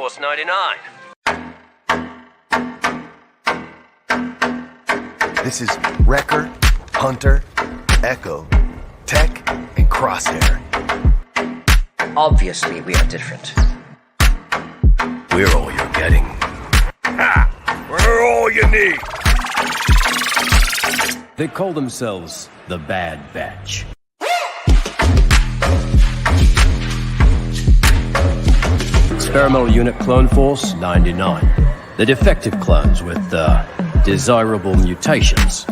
Force 99. This is Wrecker, Hunter, Echo, Tech, and Crosshair. Obviously, we are different. We're all you're getting. Ha! We're all you need. They call themselves the Bad Batch. Experimental Unit Clone Force 99. The defective clones with desirable mutations.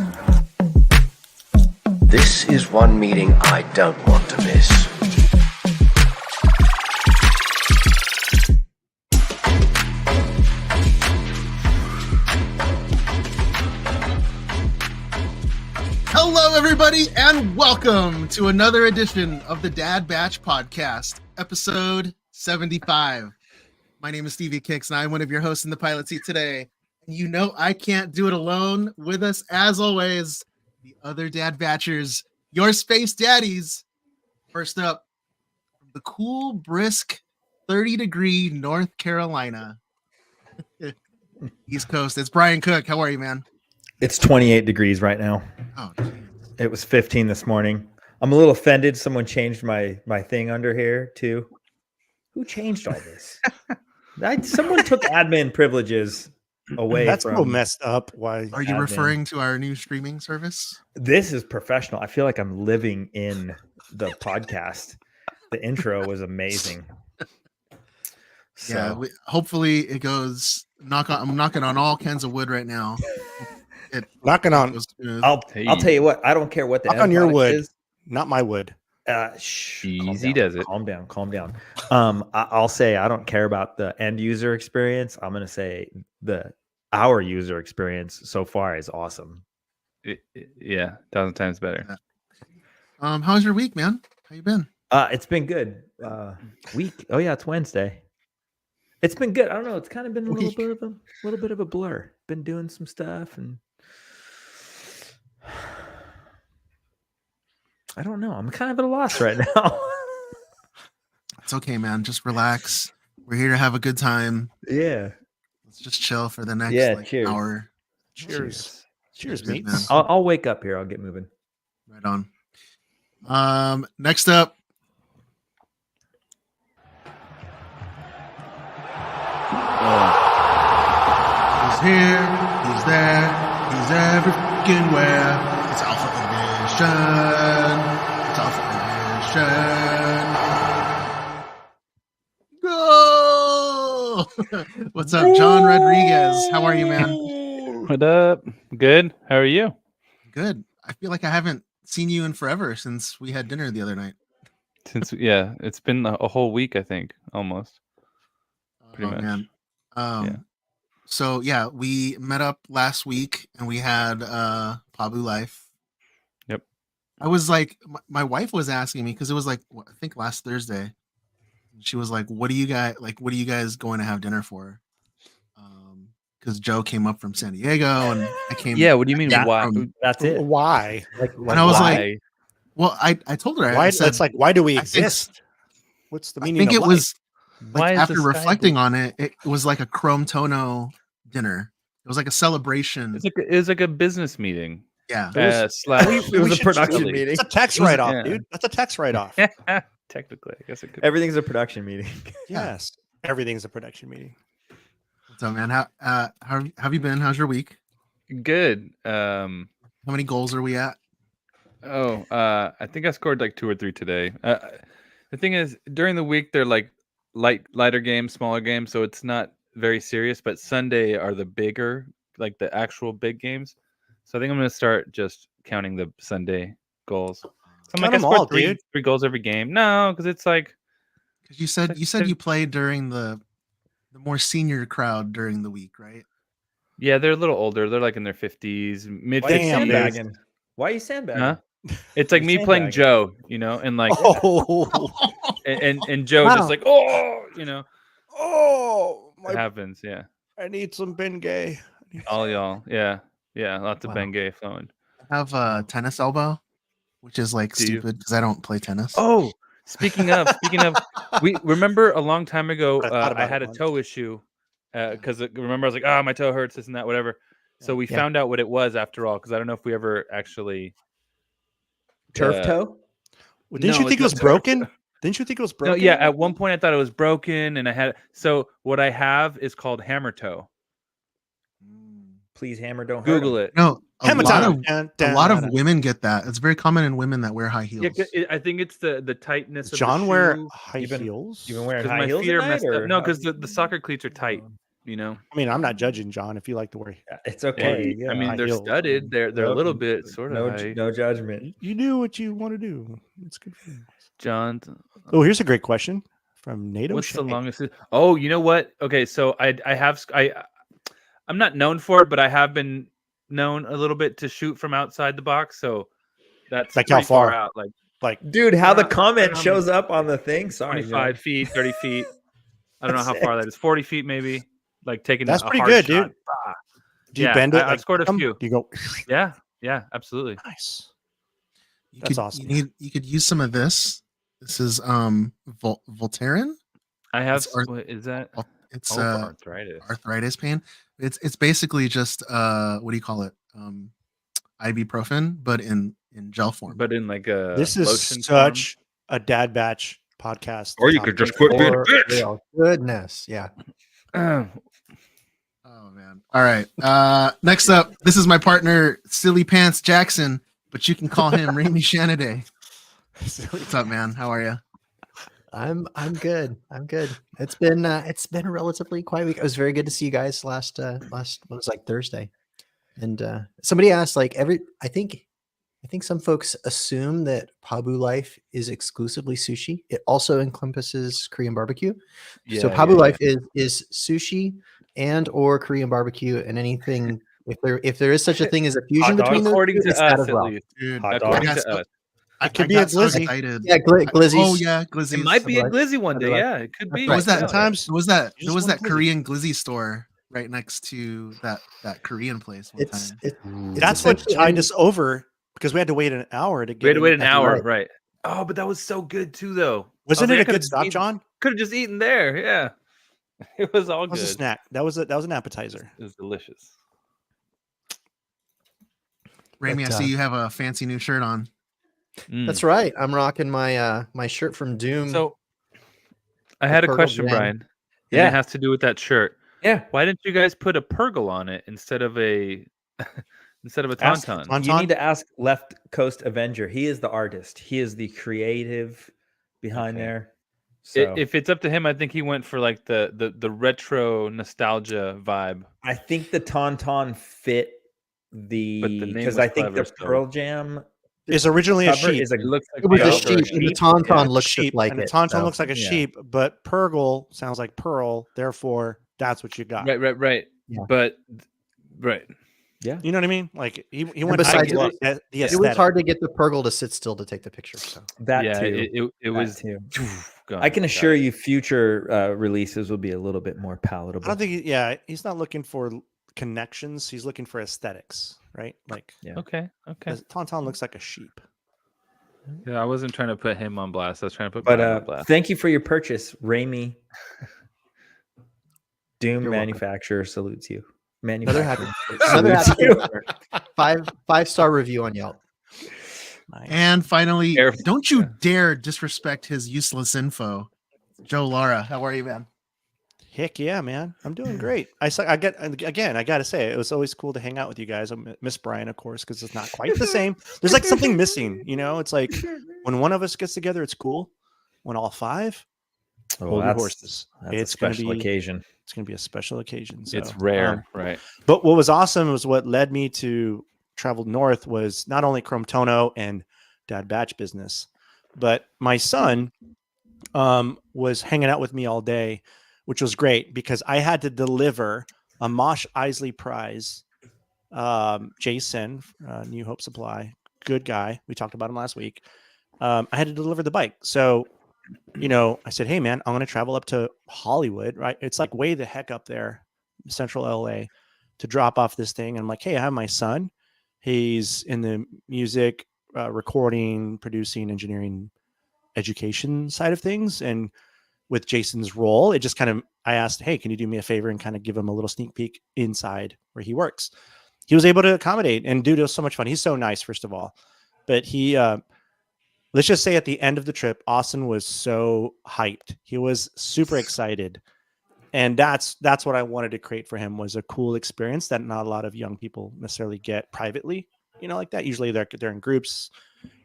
This is one meeting I don't want to miss. Hello, everybody, and welcome to another edition of the Dad Batch Podcast, episode 75. My name is Stevie Kicks, and I'm one of your hosts in the pilot seat today. And you know I can't do it alone. With us, as always, the other Dad Batchers, your space daddies. First up, from the cool, brisk, 30-degree North Carolina, East Coast, it's Brian Cook. How are you, man? It's 28 degrees right now. Oh, geez. It was 15 this morning. I'm a little offended. Someone changed my thing under here too. Who changed all this? Someone took admin privileges away. That's from... a little messed up. Why Are you admin. referring to our new streaming service? This is professional. I feel like I'm living in the podcast. The intro was amazing. So. Yeah, hopefully it goes. I'm knocking on all kinds of wood right now. Knocking on. I'll tell you what. I don't care what the knock on your wood, is. not my wood. Easy does it. Calm down. I'll say I don't care about the end user experience. I'm going to say our user experience so far is awesome. Yeah, 1,000 times better. How's your week, man? How you been? It's been good. Week. Oh yeah, it's Wednesday. It's been good. I don't know. It's kind of been a little bit of a blur. Been doing some stuff and. I don't know. I'm kind of at a loss right now. It's okay, man. Just relax. We're here to have a good time. Yeah. Let's just chill for the next cheers. hour. Cheers, Cheers, mates. man. I'll wake up here. I'll get moving. Right on. Next up. He's here. He's there. He's every freaking where. It's Alpha Edition. It's Alpha Edition. Go! What's up, John Rodriguez? How are you, man? What up? Good. How are you? Good. I feel like I haven't seen you in forever since we had dinner the other night. It's been a whole week, I think, almost. Pretty much. Man. Yeah. So yeah, we met up last week and we had Pabu Life. Yep. I was like, my wife was asking me because it was like I think last Thursday. She was like, "What are you guys going to have dinner for?" Because Joe came up from San Diego and I came. Yeah. What do you mean? Why? That's it. Why? And I was why? like, "Well, I told her. Why? I said, It's like, why do we I think- exist? What's the I meaning? think of it life? was Why like is after the sky reflecting blue? on it, it was like a Chrome Tono dinner. It was like a celebration. It was like a business meeting. Yeah. Slash. It was a production really. meeting. It's a tax write-off, yeah. dude. That's a tax write-off. Technically, I guess it could. Everything's a production meeting. Yes, everything's a production meeting. What's up, man? How have you been? How's your week? Good. How many goals are we at? I think I scored like 2 or 3 today. The thing is, during the week they're like lighter games, smaller games, so it's not very serious. But Sunday are the bigger, like the actual big games. So I think I'm gonna start just counting the Sunday goals. So I'm Count like, I them scored all, three dude. goals every game. No, because it's like Because you said you played during the more senior crowd during the week, right? yeah, they're a little older. They're like in their 50s, mid Why are you 50s. sandbagging? Why are you sandbagging? Huh? It's like me playing Joe, and like Oh, and Joe Wow. just like it happens. Yeah, I need some Bengay. all y'all. Yeah, lots of Bengay flowing. I have a tennis elbow, which is like Do you? stupid because I don't play tennis. Oh, Speaking of, we remember a long time ago. I thought about I it had a once. toe issue because remember I was like, oh, my toe hurts, this and that, whatever. So we found out what it was after all, because I don't know if we ever actually Turf toe? Well, didn't No, you think it it's was not turf. broken? Didn't you think it was No, broken? yeah. At one point, I thought it was broken, and I had. So what I have is called hammer toe. Please, hammer, don't hurt Google him. it. No, Hammer time. a lot of women get that. It's very common in women that wear high heels. Yeah, I think it's the tightness Does of John the wear shoe. high You've been- heels? You've been wearing Because high my heels feet at are night, messed up. or No, how- because the soccer cleats are tight. You know. I mean, I'm not judging John if you like to wear. It's okay. I yeah. mean, high they're heels. studded. They're a little bit sort of no, high. no judgment. You do what you want to do. It's good for you. John, Oh, here's a great question from NATO. what's the longest? Oh, you know what? Okay, so I'm not known for it, but I have been known a little bit to shoot from outside the box. So that's Like how pretty far far? out, like Dude, how the I don't comment know, shows up on the thing. Sorry, 25 John. feet, 30 feet. I don't know how That's far it. that is. 40 feet, maybe. Like taking That's a pretty hard good, shot. dude. Ah. Do you Yeah, bend it? I've scored a them? few. Do you go? Yeah, absolutely. Nice. You That's could, awesome. You could use some of this. This is Voltaren. I have. It's What is that? It's For arthritis. arthritis pain. It's basically just what do you call it? Ibuprofen, but in gel form. But in like a This is lotion such a dad batch podcast. Or you could topic. just quit being a For bitch. real. Goodness. Yeah. form. Oh man. All right. Next up, this is my partner, Silly Pants Jackson, but you can call him Remy Shanid. What's up, man? How are you? I'm good. I'm good. It's been a relatively quiet week. It was very good to see you guys last what was like Thursday. And somebody asked like I think some folks assume that Pabu Life is exclusively sushi. It also encompasses Korean barbecue. So Pabu Life is sushi and or Korean barbecue, and anything if there is such a thing as a fusion Hot between those According two, to it's that us, as at well. least. Dude, Hot According dog. to us. I could be a glizzy. excited. Yeah, glizzies. Oh yeah, glizzies. It might be a Like- glizzy one day. like- Yeah, it could be. There was that Yeah. Sometimes There was that You there just was want that glizzy. Korean glizzy store right next to that Korean place one It's time. that's what essentially- tied us over because we had to wait an hour to get. We had to wait in an at the hour, light. right? Oh, but that was so good too, though. Wasn't it a good stop, John? Could have just eaten there. Yeah, it was all That was good. a snack. That was an appetizer. It was delicious. Remy, but, I see you have a fancy new shirt on. Mm. That's right. I'm rocking my my shirt from Doom. So, I had a Purgle question, Glen. Brian. Yeah. And it has to do with that shirt. Yeah. Why didn't you guys put a Purgle on it instead of a Ask Tauntaun? Tauntaun. You need to ask Left Coast Avenger. He is the artist. He is the creative behind Okay. there. So If it's up to him, I think he went for like the retro nostalgia vibe. I think the Tauntaun fit the name because was I think clever, the so- Pearl Jam Is originally a cover sheep. is a It looks like it was a velvet. sheep, and the sheep. tauntaun Yeah, looks sheep, just like and it. the tauntaun so. looks like a yeah. sheep, but Purgle sounds like pearl. Therefore, that's what you got. Right. Yeah. But right. You know what I mean? Like he And went besides, high it the It was aesthetic. hard to get the Purgle to sit still to take the picture. So that yeah, too. it That was. too. Gone. I can Got assure it. you, future releases will be a little bit more I palatable. don't think. He's not looking for connections. He's looking for aesthetics, right? Like Okay. Tauntaun looks like a sheep. Yeah, I wasn't trying to put him on blast. I was trying to put But Brian on blast. thank you for your purchase, Remy. Doom You're welcome. manufacturer salutes you. another happy, Manufacturer another salutes happy you. 5-star review on Yelp. Nice. And finally, Careful. don't you dare disrespect his useless info. Joe Laara, how are you, man? Heck yeah, man! I'm doing great. I gotta say, it was always cool to hang out with you guys. I miss Brian, of course, because it's not quite the same. There's like something missing, you know. It's like when one of us gets together, it's cool. When all five, hold your horses. That's It's a gonna special be occasion. it's gonna be a special occasion. So, It's rare, right? But what was awesome was what led me to travel north was not only Chrome Tono and Dad Batch business, but my son was hanging out with me all day, which was great because I had to deliver a Mosh Isley Prize. Jason, New Hope Supply, good guy. We talked about him last week. I had to deliver the bike. So, I said, hey, man, I'm going to travel up to Hollywood, right? It's like way the heck up there, central LA, to drop off this thing. And I'm like, hey, I have my son. He's in the music, recording, producing, engineering, education side of things. And with Jason's role, it just kind of, I asked, hey, can you do me a favor and kind of give him a little sneak peek inside where he works? He was able to accommodate, and dude, it was so much fun. He's so nice, first of all. But he, let's just say at the end of the trip, Austin was so hyped. He was super excited. And that's what I wanted to create for him, was a cool experience that not a lot of young people necessarily get privately, like that. Usually they're in groups.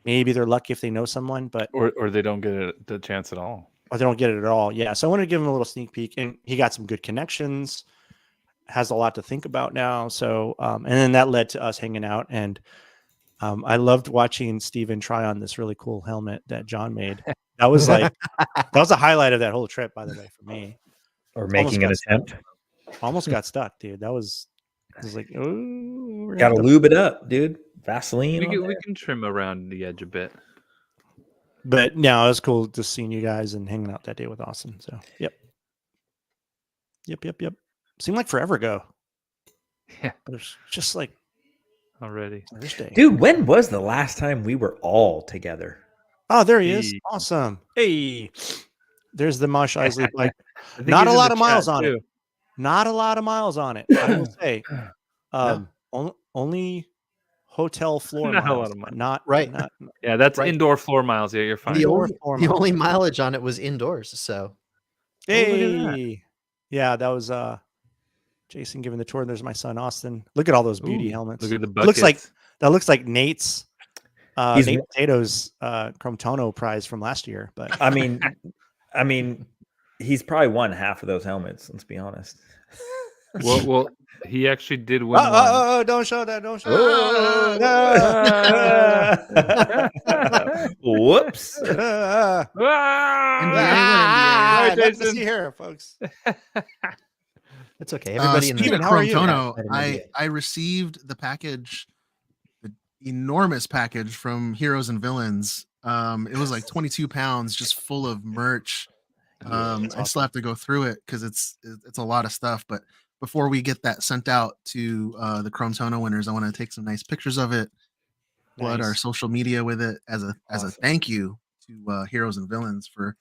Maybe they're lucky if they know someone, but or they don't get the chance at all. Or they don't get it at all. Yeah. So I wanted to give him a little sneak peek, and he got some good connections, has a lot to think about now. So, and then that led to us hanging out. And I loved watching Steven try on this really cool helmet that John made. That was like, that was a highlight of that whole trip, by the way, for me. Or making an attempt. Almost got stuck, dude. I was like, oh, gotta lube it up, dude. Vaseline. We can trim around the edge a bit. But no, it was cool just seeing you guys and hanging out that day with Austin. So, yep. Seemed like forever ago. Yeah. But it's just like already. Thursday. Dude, when was the last time we were all together? Oh, there he is. Awesome. Hey, there's the Mosh Isley bike. Not a lot of miles on it. Not a lot of miles on it, I will say. Only hotel floor not miles. A lot of miles. Not right. Yeah, that's right. indoor floor miles. Yeah, you're fine. The only mileage on it was indoors. So, hey, yeah, that was Jason giving the tour. There's my son Austin. Look at all those beauty helmets. Look at the buckets. Looks like Nate's Nate Potato's Chrometono prize from last year. But I mean, he's probably won half of those helmets. Let's be honest. Well, he actually did win. Don't show that! Don't show. Whoops! Nice to see here, folks. It's okay. Everybody in speaking the of Chrometono, I received the package, the enormous package from Heroes and Villains. It was like 22 pounds, just full of merch. I still have to go through it because it's a lot of stuff. But before we get that sent out to the Chrometono winners, I want to take some nice pictures of it, flood our social media with it as a thank you to Heroes and Villains for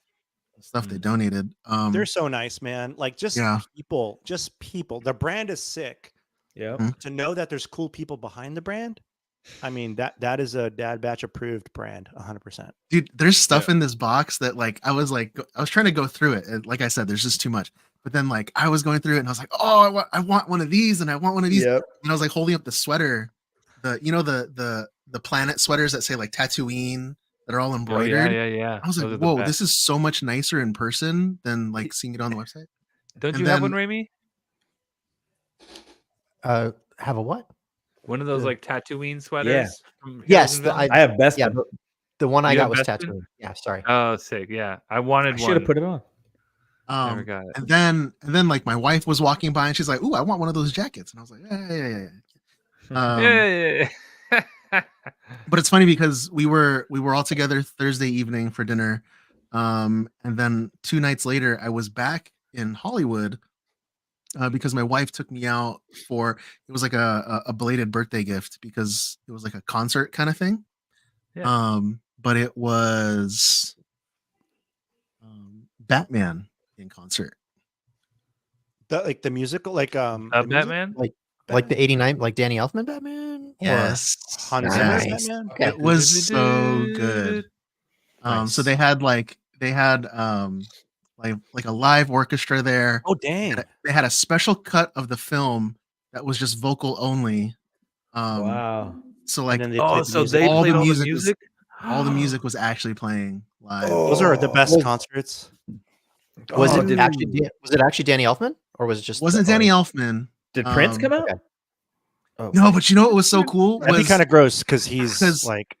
the stuff they donated. They're so nice, man. Like just people. The brand is sick. Yeah. To know that there's cool people behind the brand. I mean, that is a Dad Batch approved brand, 100%. Dude, there's stuff in this box that I was trying to go through it. And like I said, there's just too much. But then I was going through it and I was like, oh, I want one of these and I want one of these. Yep. And I was like holding up the sweater, the planet sweaters that say like Tatooine that are all embroidered. Yeah. I was like, whoa, this is so much nicer in person than seeing it on the website. Don't you have one, Remy? Have a what? One of those Tatooine sweaters? Yeah. Yes, I have best. Yeah, the one I got was Tatooine. Yeah, sorry. Oh, sick. Yeah, I wanted one. Should have put it on. Never got it. And then my wife was walking by and she's like, "Ooh, I want one of those jackets." And I was like, "Yeah." But it's funny because we were all together Thursday evening for dinner, and then 2 nights later I was back in Hollywood. Because my wife took me out it was like a belated birthday gift because it was like a concert kind of thing. Yeah. But it was Batman in concert. Like the musical, Batman? Like the 89, like Danny Elfman Batman? Yes. Hans Zimmer's Batman? Okay. It was so good. So they had like a live orchestra there. Oh dang! They had a special cut of the film that was just vocal only. Wow! So they played all the music. All the music was actually playing live. Those are the best concerts. Was it actually Danny Elfman, or was it just? Wasn't Danny Elfman? Did Prince come out? Okay. Oh, no, but you know what was so cool? That'd be kind of gross because he's like.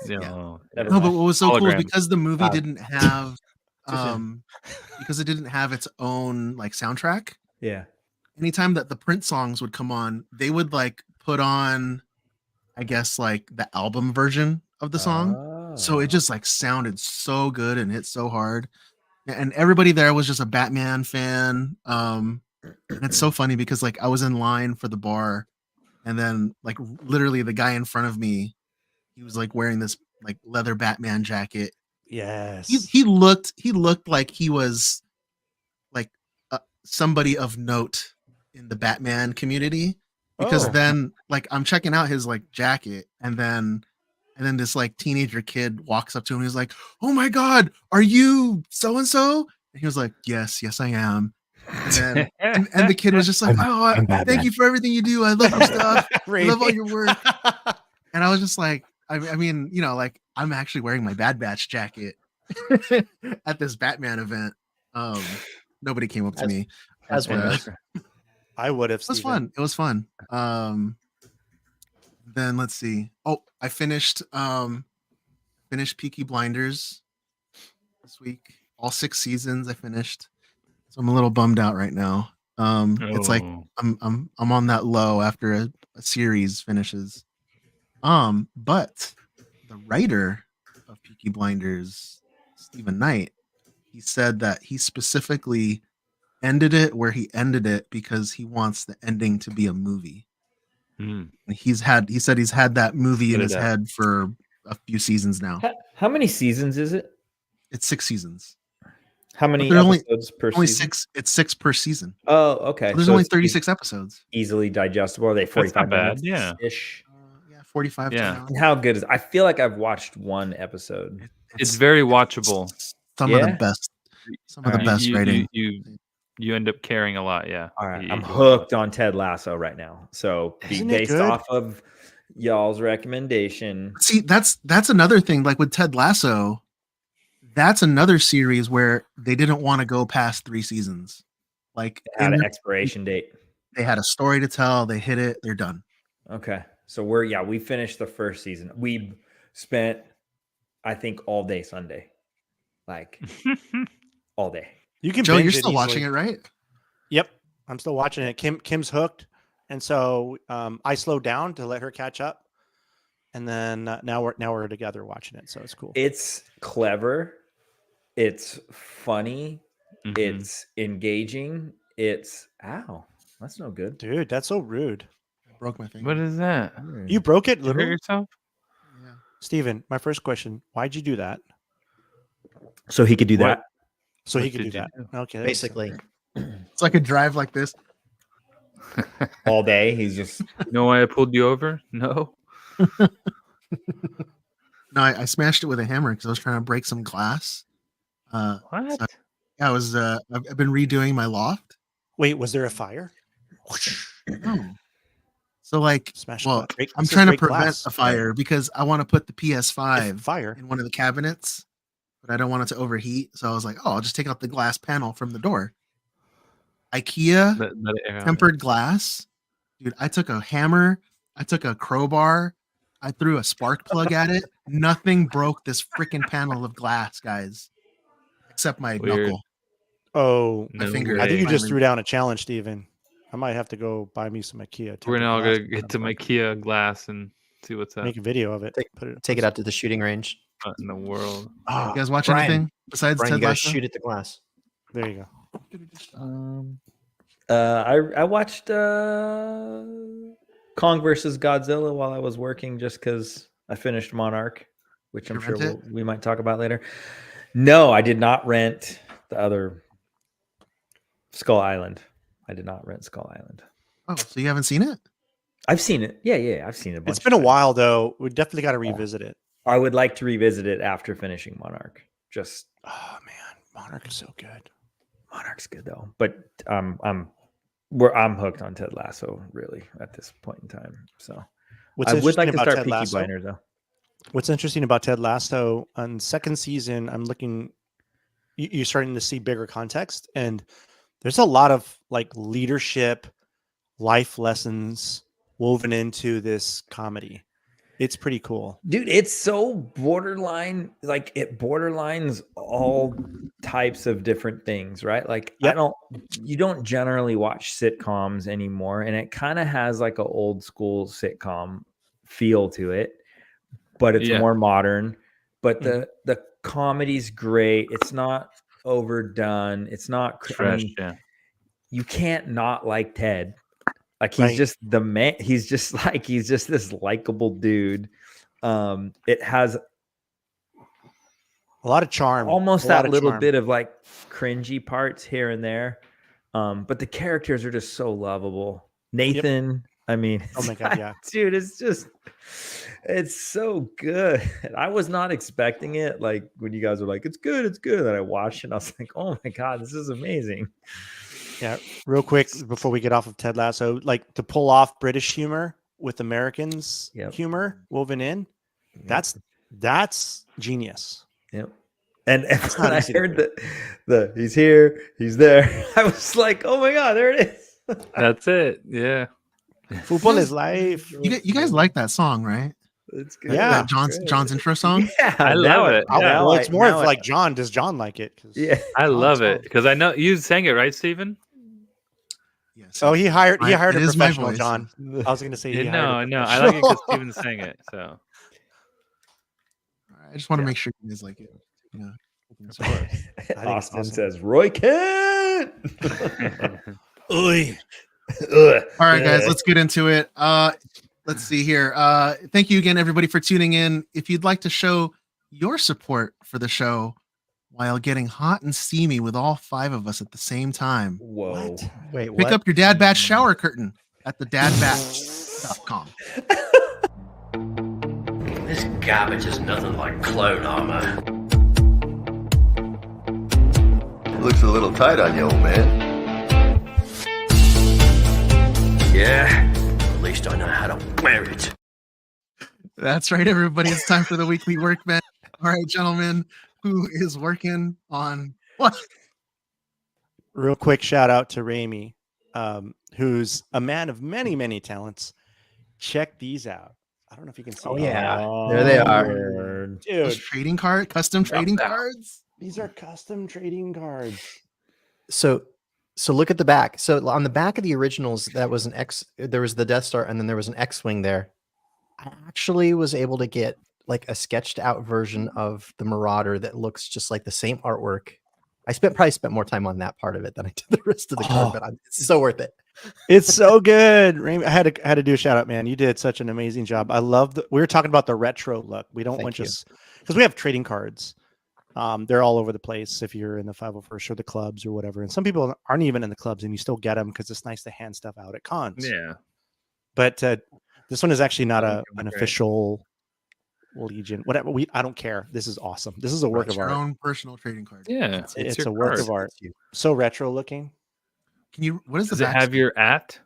No, but what was so cool is because the movie didn't have. Because it didn't have its own soundtrack. Yeah. Anytime that the Prince songs would come on, they would put on, I guess the album version of the song. So it just sounded so good and hit so hard. And everybody there was just a Batman fan. And it's so funny because I was in line for the bar, and then literally the guy in front of me, he was wearing this leather Batman jacket. Yes. He looked like he was like somebody of note in the Batman community, because Oh. then like I'm checking out his like jacket, and then this like teenager kid walks up to him and he's like, "Oh my god, are you so and so?" And he was like, "Yes, I am." And then and the kid was just like, "Oh, I'm Batman. thank you for everything you do. I love your stuff. I Rainy. love all your work." And I was just like, I mean, you know, like I'm actually wearing my Bad Batch jacket at this Batman event. Nobody came up to me. As one But, does. I would have. it was fun. It was fun. Then let's see. Oh, I finished Peaky Blinders this week. All 6 seasons I finished. So I'm a little bummed out right now. It's like Oh. I'm on that low after a series finishes. But the writer of Peaky Blinders, Stephen Knight, he said that he specifically ended it where he ended it because he wants the ending to be a movie. Mm. He said he's had that movie in Put it his up. head for a few seasons now. How many seasons is it? It's 6 seasons. How many they're only- episodes per Only season? 6. It's 6 per season. Oh, okay. So there's So only it's 36 episodes. easily digestible. Are they 45 not bad, minutes yeah. ish? Yeah, 45 to Yeah. an hour. And how good is I feel like I've watched one episode. It's very watchable. Some of the Yeah? best. Some of the Alright. best writing. You end up caring a lot. Yeah. All right. You- I'm you- hooked on Ted Lasso right now. So Isn't it based good? off of y'all's recommendation. See, that's another thing. Like with Ted Lasso, that's another series where they didn't want to go past 3 seasons. Like It had an expiration date. they had a story to tell. They hit it. They're done. Okay. So we finished the first season. We spent, I think, all day Sunday. Like all day. You can. Joe, you're binge it still easily. watching it, right? Yep, I'm still watching it. Kim's hooked, and so I slowed down to let her catch up, and then now we're together watching it. So it's cool. It's clever. It's funny. Mhm. It's engaging. It's that's no good. Dude, that's so rude. I broke my finger. What is that? You broke it, You hurt literally. yourself? Yeah. Steven, my first question: why'd you do that? So he could do What? that. So he What could do did you that. Okay, Basically. So I could drive like this. All day. He's just You know why I pulled you over? No. No, I smashed it with a hammer because I was trying to break some glass. What? So- Yeah, I was. I've been redoing my loft. Wait, was there a fire? Oh. So like, Smash. well, break- I'm this is trying to break prevent glass. a fire because I want to put the If PS5 fire. in one of the cabinets, but I don't want it to overheat. So I was like, oh, I'll just take out the glass panel from the door. IKEA Let it air out. tempered glass. Dude, I took a hammer, I took a crowbar, I threw a spark plug at it. Nothing broke this freaking panel of glass, guys, except my Weird. knuckle. Oh, My No finger. I think you way. just threw down a challenge, Steven. I might have to go buy me some IKEA. We're tempered now glass. gonna get to my Kia glass and see what's up. Make a video of it. Take- Put it. Take it out to the shooting range. What in the world? Oh, You guys watch Brian. anything besides Brian, you Ted gotta Lasso? shoot at the glass. there you go. I watched Kong versus Godzilla while I was working just because I finished Monarch, which Did I'm you sure rent we might talk about later. No, I did not rent the other Skull Island. I did not rent Skull Island. Oh, so you haven't seen it? I've seen it. Yeah, I've seen it. It's been a while though. We definitely got to revisit it. I would like to revisit it after finishing Monarch. Just Oh man, Monarch is so good. Monarch's good though, but I'm hooked on Ted Lasso really at this point in time. So What's I would like interesting to about start Ted Peaky Lasso? Blinders though. What's interesting about Ted Lasso on second season, I'm looking. You're starting to see bigger context, and there's a lot of like leadership, life lessons woven into this comedy. It's pretty cool. Dude, it's so borderline, like it borderlines all types of different things, right? Like Yep. you don't generally watch sitcoms anymore, and it kind of has like an old school sitcom feel to it, but it's Yeah. more modern. But the comedy's great. It's not overdone. It's not Fresh, yeah. you can't not like Ted. Like he's Right. just the man. He's just this likable dude. It has A lot of charm. almost a lot that of little charm. bit of like cringy parts here and there. But the characters are just so lovable. Nathan, I mean, Oh my God, yeah. dude, it's so good. I was not expecting it. Like when you guys were like, it's good. And I watched it and I was like, oh my God, this is amazing. Yeah, real quick before we get off of Ted Lasso, like to pull off British humor with Americans humor woven in, that's genius. Yep. And It's when not I easy to heard do. the he's here, he's there, I was like, oh my God, there it is. That's it. Yeah. Football is life. You guys like that song, right? It's good. Yeah. That John's intro song. Yeah, I love it. now Well, it's more now of like John. Does John like it? 'Cause yeah. I love John's it because I know you sang it, right, Stephen? Yes. Oh, he hired It a is my professional, voice. John. I was going to say he Yeah, hired no, a I like it because professional. Stephen sang it. So I just want to make sure you guys like it. You know. think it's Austin awesome. says Roy Kent. Oy. Ugh. All right, guys, let's get into it. Let's see here. Thank you again, everybody, for tuning in. If you'd like to show your support for the show while getting hot and steamy with all 5 of us at the same time, Whoa. What? Wait, pick what? up your Dad Batch shower curtain at thedadbatch.com. This garbage is nothing like clone armor. Looks a little tight on you, old man. Yeah, at least I know how to wear it. That's right, everybody. It's time for the weekly Workbench. All right, gentlemen, who is working on what? Real quick shout out to Remy, who's a man of many, many talents. Check these out. I don't know if you can see. Oh, them. yeah. There they are. Lord. Those Dude, custom trading cards. these are custom trading cards. So look at the back. So on the back of the originals, that was there was the Death Star, and then there was an X-Wing there. I actually was able to get like a sketched out version of the Marauder that looks just like the same artwork. I probably spent more time on that part of it than I did the rest of the card, but it's so worth it. It's so good. Remy, I had to do a shout out, man. You did such an amazing job. I love we were talking about the retro look. We don't want just because we have trading cards. They're all over the place if you're in the 501st or the clubs or whatever. And some people aren't even in the clubs and you still get them because it's nice to hand stuff out at cons. yeah. But this one is actually not an official Legion. Whatever. I don't care. This is awesome. This is a work of Your art. own personal trading card. Yeah. It's your a work card. of art. So retro looking. Can you? What is the Does it back? have your at?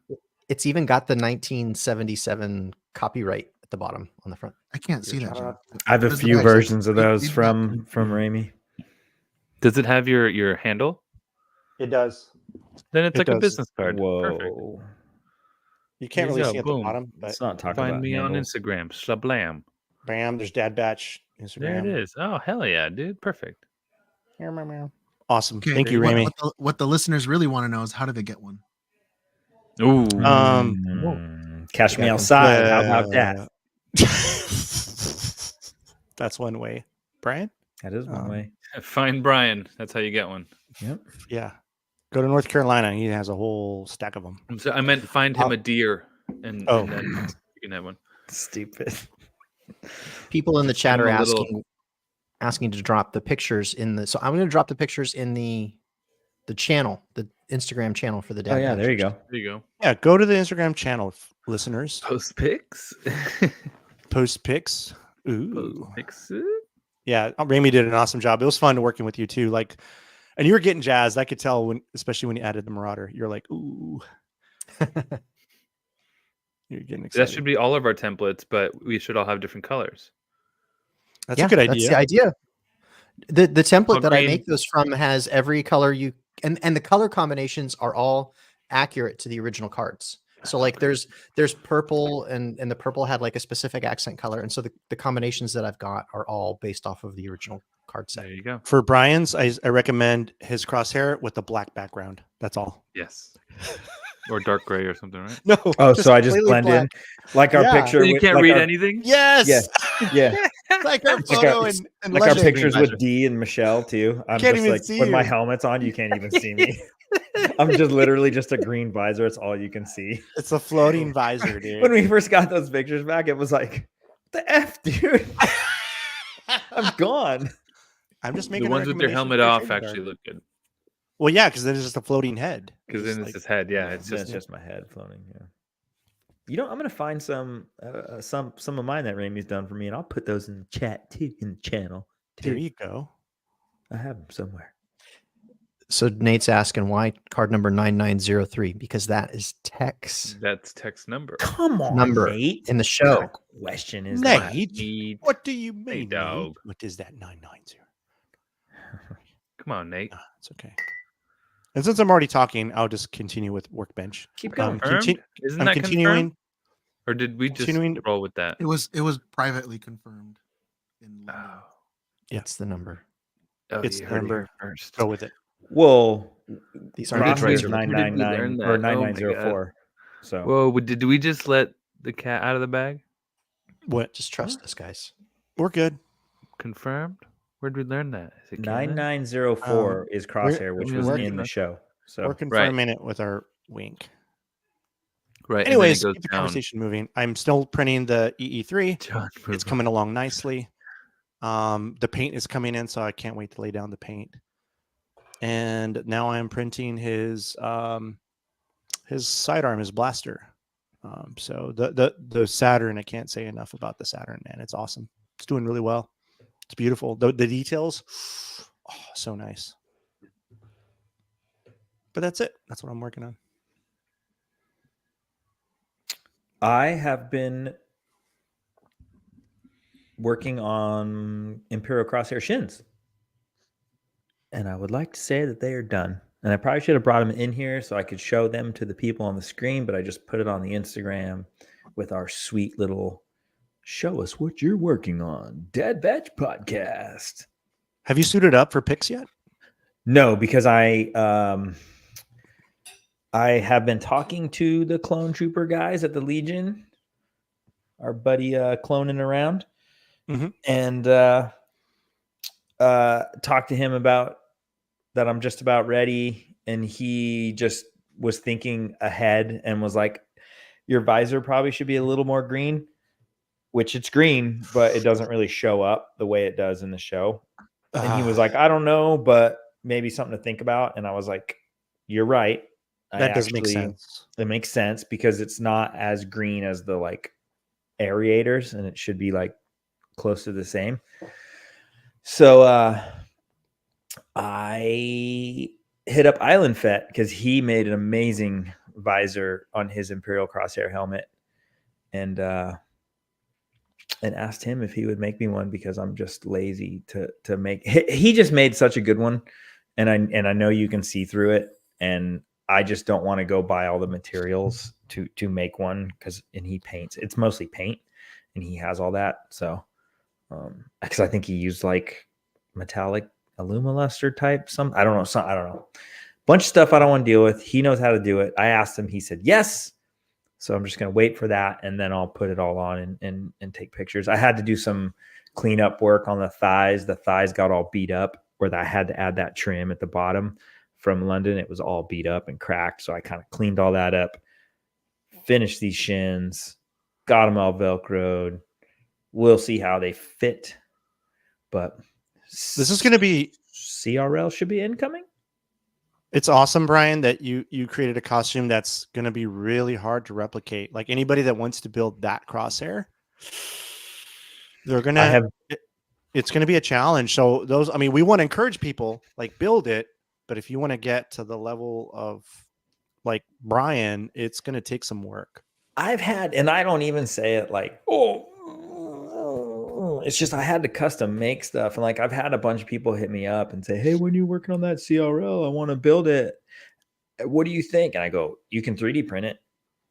It's even got the 1977 copyright at the bottom on the front. I can't see that. John. I have a What is the few back? versions of Read- those read from that. Remy. Does it have your handle? It does. Then it's It like a does. business card. Perfect. Whoa. You can't There really you go. see at Boom. the bottom, but Let's not talk about Find me on handles. Instagram. Shablam. bam, there's Dad Batch Instagram. There it is. Oh hell yeah, dude. Perfect. Meow, meow, meow. Awesome. Okay, Thank you, what- Remy. What the listeners really want to know is how do they get one? Ooh. Cash me outside. How about that? That's one way. Brian? That is one way. Find Brian. That's how you get one. Yep. Yeah. Go to North Carolina. He has a whole stack of them. So I meant find him a deer, and Oh. and then you can have one. Stupid. People in the chat Give are him a little- asking to drop the pictures in the. So I'm going to drop the pictures in the channel, the Instagram channel for the Dad. Oh yeah, there you go. There you go. Yeah, go to the Instagram channel, listeners. Post pics. Post pics. Ooh. Post pics. Yeah, Remy did an awesome job. It was fun working with you too. Like, and you were getting jazzed. I could tell when, especially when you added the Marauder. You're like, ooh. You're getting excited. That should be all of our templates, but we should all have different colors. That's a good idea. That's the idea. The template that I Green. make those from has every color you and the color combinations are all accurate to the original cards. So like there's purple and the purple had like a specific accent color. And so the combinations that I've got are all based off of the original card set. There you go. For Brian's, I recommend his Crosshair with the black background. That's all. Yes. Or dark gray or something, right? No. Oh, so I just completely blend in black. like our Yeah. picture. You with- can't like read our- anything. Yes. Yeah, yeah. Like our Like photo our- and Like our legend. pictures with D and Michelle too. I'm Can't just even like see when my you. helmet's on, you can't even see me. I'm just literally just a green visor. It's all you can see. It's a floating visor, dude. When we first got those pictures back, it was like, the F, dude. I'm gone. I'm just The making ones with their recommendations helmet for your off trading actually card. look good Well, yeah, because then it's just a floating head. because It's then it's like- his head. Yeah, it's Then just it's just my head floating. Yeah. You know, I'm gonna find some of mine that Ramey's done for me, and I'll put those in the chat too, in the channel. there Too. you go. I have them somewhere. So Nate's asking why card number 9903 because that is Tech's that's text number. Come on, number Nate. in the What show. kind of question is that? Nate, Nate. what do you mean, Nate? dog. What is that 990? Come on, Nate. It's okay. And since I'm already talking, I'll just continue with Workbench. Keep going. Confirmed? Isn't I'm that continuing. confirmed? Or did we just Continuing to- roll with that? It was privately confirmed in London. Oh, It's the number. It's you the heard it number. here first. Go with it. Well, These Where are did Crosshair we- is where did we 999 learn or that? Oh my 9904. So Whoa, did we just let the cat out of the bag? What? just trust us, guys. We're good. Confirmed? Where'd we learn that? Is it 9904 is Crosshair, which was we're- in the show. So We're confirming it with our wink. right? Anyways, and then it keep the goes down. conversation moving. I'm still printing the EE3. John, It's coming along nicely. The paint is coming in, so I can't wait to lay down the paint. And now I'm printing his sidearm, his blaster. So the Saturn, I can't say enough about the Saturn, man. It's awesome. It's doing really well. It's beautiful. The details, oh, so nice. But that's it. That's what I'm working on. I have been working on Imperial Crosshair shins. And I would like to say that they are done. And I probably should have brought them in here so I could show them to the people on the screen, but I just put it on the Instagram with our sweet little show us what you're working on Dad Batch podcast. Have you suited up for picks yet? No, because I have been talking to the clone trooper guys at the Legion, our buddy cloning around, and talked to him about that I'm just about ready. And he just was thinking ahead and was like, your visor probably should be a little more green, which it's green, but it doesn't really show up the way it does in the show. And he was like, I don't know, but maybe something to think about. And I was like, you're right. That does make sense. It makes sense because it's not as green as the like aerators, and it should be like close to the same. So I hit up Island Fett because he made an amazing visor on his Imperial Crosshair helmet, and asked him if he would make me one because I'm just lazy to make. He just made such a good one, and I know you can see through it, and I just don't want to go buy all the materials to make one and he paints. It's mostly paint, and he has all that. So, because I think he used like metallic Alumoluster type. I don't know. Bunch of stuff I don't want to deal with. He knows how to do it. I asked him. He said yes. So I'm just going to wait for that, and then I'll put it all on and take pictures. I had to do some cleanup work on the thighs. The thighs got all beat up where I had to add that trim at the bottom from London. It was all beat up and cracked. So I kind of cleaned all that up, finished these shins, got them all Velcroed. We'll see how they fit. But this is going to be CRL should be incoming. It's awesome, Brian, that you created a costume that's going to be really hard to replicate. Like anybody that wants to build that Crosshair, they're going to it's going to be a challenge. So we want to encourage people like build it, but if you want to get to the level of like Brian, it's going to take some work. I've had, and I don't even say it like, it's just I had to custom make stuff. And like I've had a bunch of people hit me up and say, hey, when you're working on that CRL, I want to build it. What do you think? And I go, you can 3D print it.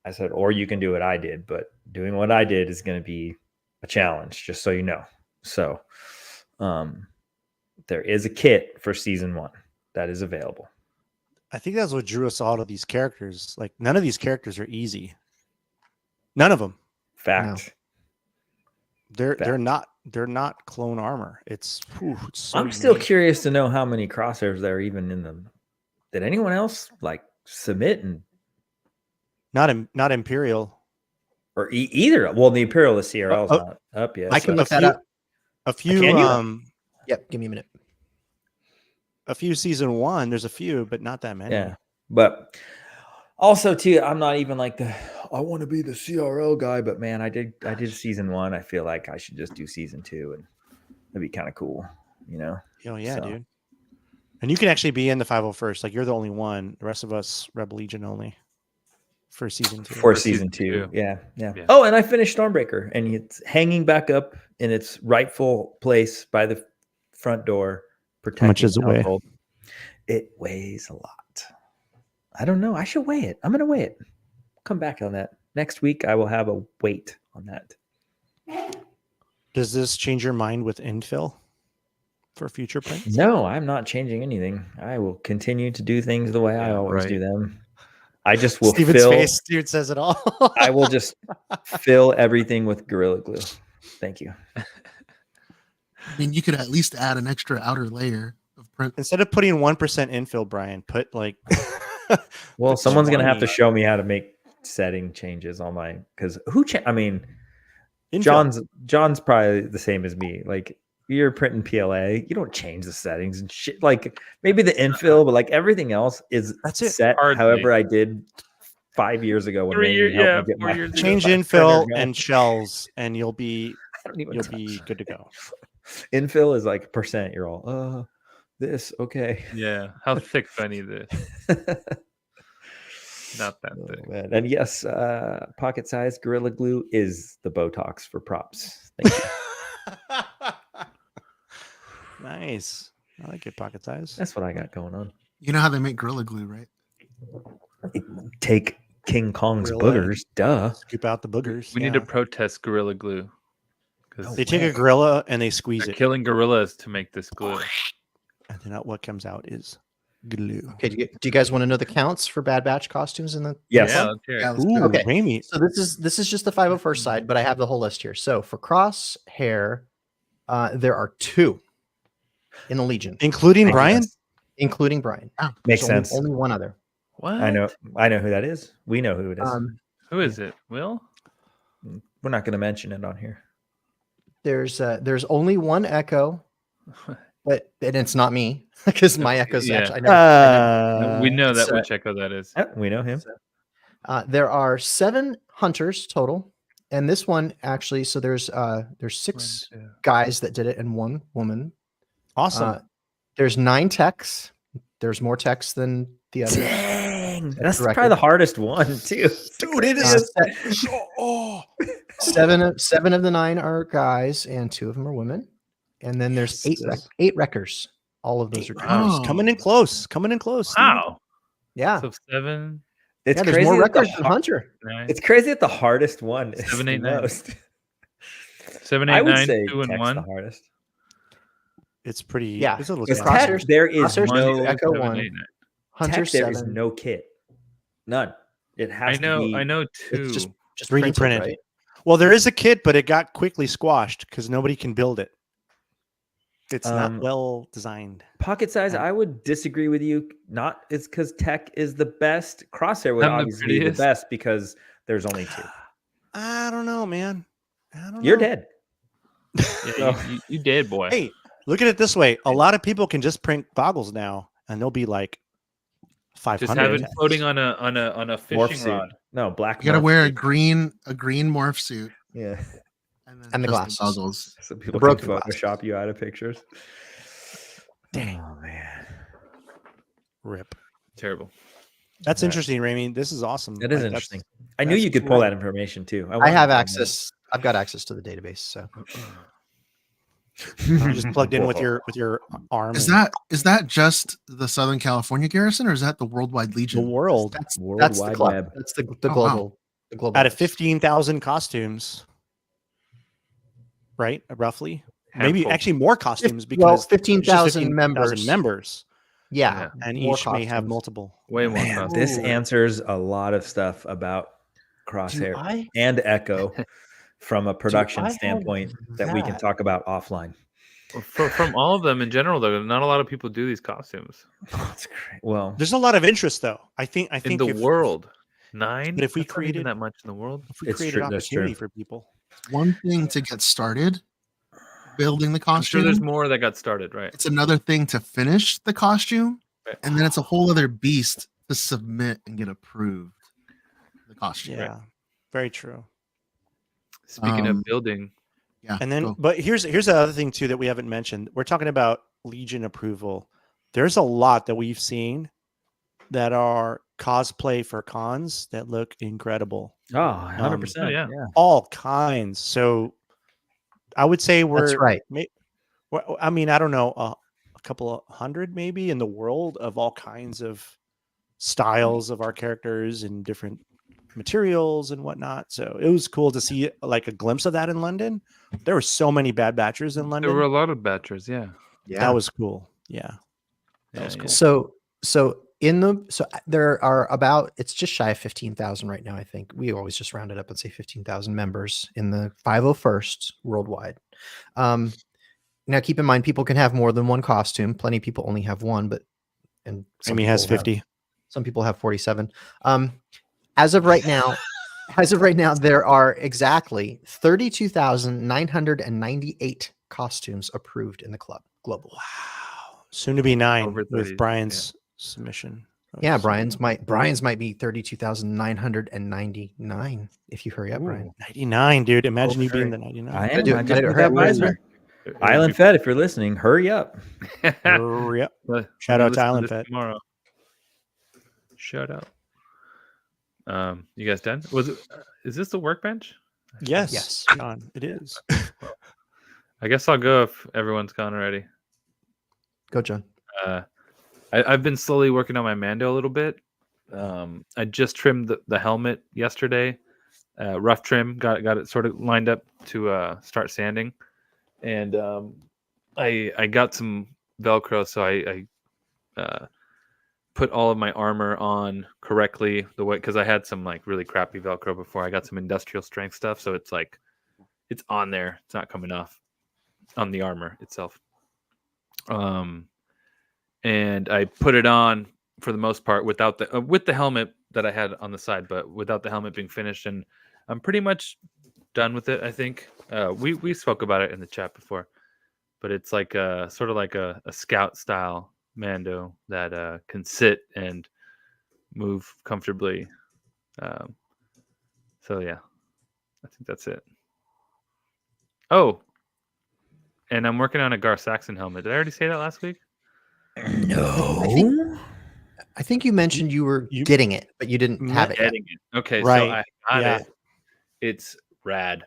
I said, or you can do what I did, but doing what I did is going to be a challenge, just so you know. So there is a kit for season 1 that is available. I think that's what drew us all to these characters. Like none of these characters are easy. None of them. Fact. No. They're not clone armor. It's so I'm still curious to know how many crosshairs there are even in them. Did anyone else like submit and not Imperial or either? Well, the Imperial, the CRL is not up yet. I can look that up. A few Yep, give me a minute. a few season 1. There's a few, but not that many. Yeah, but also too, I'm not even like I want to be the CRL guy, but man, I did season 1. I feel like I should just do season 2, and that'd be kind of cool, Oh yeah, So. dude. And you can actually be in the 501st. Like you're the only one. The rest of us Rebel Legion only for season 2. For season 2. Yeah. Oh, and I finished Stormbreaker, and it's hanging back up in its rightful place by the front door. How much does it weigh? household. It weighs a lot. I don't know. I should weigh it. I'm going to weigh it. Come back on that. Next week, I will have a weight on that. Does this change your mind with infill for future prints? No, I'm not changing anything. I will continue to do things the way I always do them. I just will Steven's fill. face, dude, says it all. I will just fill everything with Gorilla Glue. Thank you. I mean, you could at least add an extra outer layer of print. Instead of putting 1% infill, Brian, put like. Well, someone's gonna have to 20. show me how to make setting changes on my because I mean, Infill. John's probably the same as me. Like you're printing PLA, you don't change the settings and shit. Like maybe the infill, but like everything else is set. Hardly. However, I did 5 years ago when Rainy helped me get 4 my years ago. Change infill and shells, and you'll be you'll be good to go. Infill is like percent. You're all this okay. Yeah. How thick do I need this? Not that thick. Man. And yes, pocket size Gorilla Glue is the Botox for props. Thank you. Nice. I like your pocket size. That's what I got going on. You know how they make Gorilla Glue, right? Take King Kong's Gorilla. boogers, duh. Scoop out the boogers. We need to protest Gorilla Glue. Because They take a gorilla and they squeeze they're it, killing gorillas to make this glue. and then what comes out is glue. Okay, do you guys want to know the counts for Bad Batch costumes in the? Yes. Yeah, let's hear it. Yeah, let's Ooh, do it. Okay. Remy. So this is just the 501st side, but I have the whole list here. So for Crosshair, there are 2 in the Legion, Including Brian? including Brian. Makes There's only- sense. Only one other. What? I know who that is. We know who it is. Who is it? Will? We're not going to mention it on here. There's only one Echo, and it's not me because my Echo's Yeah. actually. I never, We know that so- which Echo that is. We know him. there are 7 hunters total, and this one actually. So there's 6 guys that did it and 1 woman. Awesome. There's 9 techs. There's more techs than the others. Dang, that's the record. probably the hardest one too. Dude, it Seven of the 9 are guys, and 2 of them are women. And then there's 8 wreckers. All of those are guys. Oh. Coming in close. Coming in close. Steve. Wow. Yeah, So 7, It's yeah. There's crazy. more that the wreckers than hunter. 9, It's crazy that the hardest one is 7, the 8, 9. most. 7, I 8, would 9, say 2, and tech's 1. the hardest. It's pretty. Yeah. It's a little Because challenging. Crosshairs- tech, there is Crosshairs no Echo 7, 1. 8, 9. Hunter tech, there is 7. no kit. None. It has I know. to be. I know It's 2. just 3D printed. right? Well, there is a kit, but it got quickly squashed because nobody can build it. It's not well designed. Pocket size, I would disagree with you. Not it's because tech is the best. Crosshair would I'm the obviously be the prettiest. best because there's only 2. I don't know, man. I don't You're know. dead. Yeah, you did, boy. Hey, look at it this way. A lot of people can just print goggles now, and they'll be like 500. Just have it floating on a Morph fishing suit. rod. No, black. You gotta morph wear a suit. green morph suit Yeah. And the just glasses. goggles. So people broken can glasses. Photoshop you out of pictures. Dang. Oh man. Rip. Terrible. That's Yeah. interesting, Remy. This is awesome. That is Like, interesting. I knew that's you could pull cool. that information too. I wanted have to know. access. I've got access to the database. So You're just plugged in with your arm. Is and that just the Southern California garrison, or is that the Worldwide the Legion? world that's World that's Wide the club. Web. That's the Oh, wow. global. The global. out of list. 15,000 costumes, right? Roughly, maybe Handful. actually more costumes because Well, there's just 15,000 members. members, Yeah, and more each may have costumes. multiple. Way more. Man, costumes. this Ooh. answers a lot of stuff about Do Crosshair I? and Echo from a production I have standpoint that we can that? talk about offline. From all of them in general, though, not a lot of people do these costumes Oh, that's great. Well, There's a lot of interest, though. I think in the world. 9, But if we That's not even created- that much in the world, if we It's created true, that's true. opportunity for people. One thing to get started building the I'm sure costume. there's more that got started, right? It's another thing to finish the costume, Right. and then it's a whole other beast to submit and get approved. The costume. Yeah, very true. Speaking of Um, building, Yeah. And then, go. but here's the other thing too that we haven't mentioned. We're talking about Legion approval. There's a lot that we've seen that are cosplay for cons that look incredible. Oh, 100%. yeah. All kinds. So I would say That's we're right. I mean, I don't know, a couple of hundred maybe in the world of all kinds of styles of our characters and different materials and whatnot. So it was cool to see like a glimpse of that in London. There were so many Bad Batchers in London. there were a lot of Batchers. Yeah. That was cool. Yeah. That Yeah, was yeah. cool. So there are about, it's just shy of 15,000 right now. I think we always just round it up and say 15,000 members in the 501st worldwide. Now keep in mind, people can have more than one costume. Plenty of people only have one, and Amy has 50. Some people have 47. As of right now, there are exactly 32,998 costumes approved in the club global. Wow. Soon to be 9 Over 30, with Brian's submission. Yeah, Brian's might be 32,999 if you hurry up, Brian. 99, dude. Imagine you being the I 99. am. do- I let just it put hurt. that visor. Island Fed, if you're listening, hurry up. Hurry up. But Shout out to listen Island this Fed. tomorrow. Shout out. You guys done? Is this the workbench? Yes. Yes. John, it is. I guess I'll go if everyone's gone already. Go, John. I've been slowly working on my Mando a little bit. I just trimmed the helmet yesterday. Rough trim, got it sort of lined up to start sanding, and I got some Velcro, so I put all of my armor on correctly the way, because I had some like really crappy Velcro before. I got some industrial strength stuff, so it's like it's on there. It's not coming off on the armor itself. And I put it on for the most part without the with the helmet that I had on the side, but without the helmet being finished, and I'm pretty much done with it. I think we spoke about it in the chat before, but it's like sort of like a scout style Mando that can sit and move comfortably. So yeah, I think that's it. Oh, and I'm working on a Gar Saxon helmet. Did I already say that last week? No. I think you mentioned you were You- getting it, but you didn't have it yet. Getting it. Okay, Right. so I got Yeah. it. It's rad.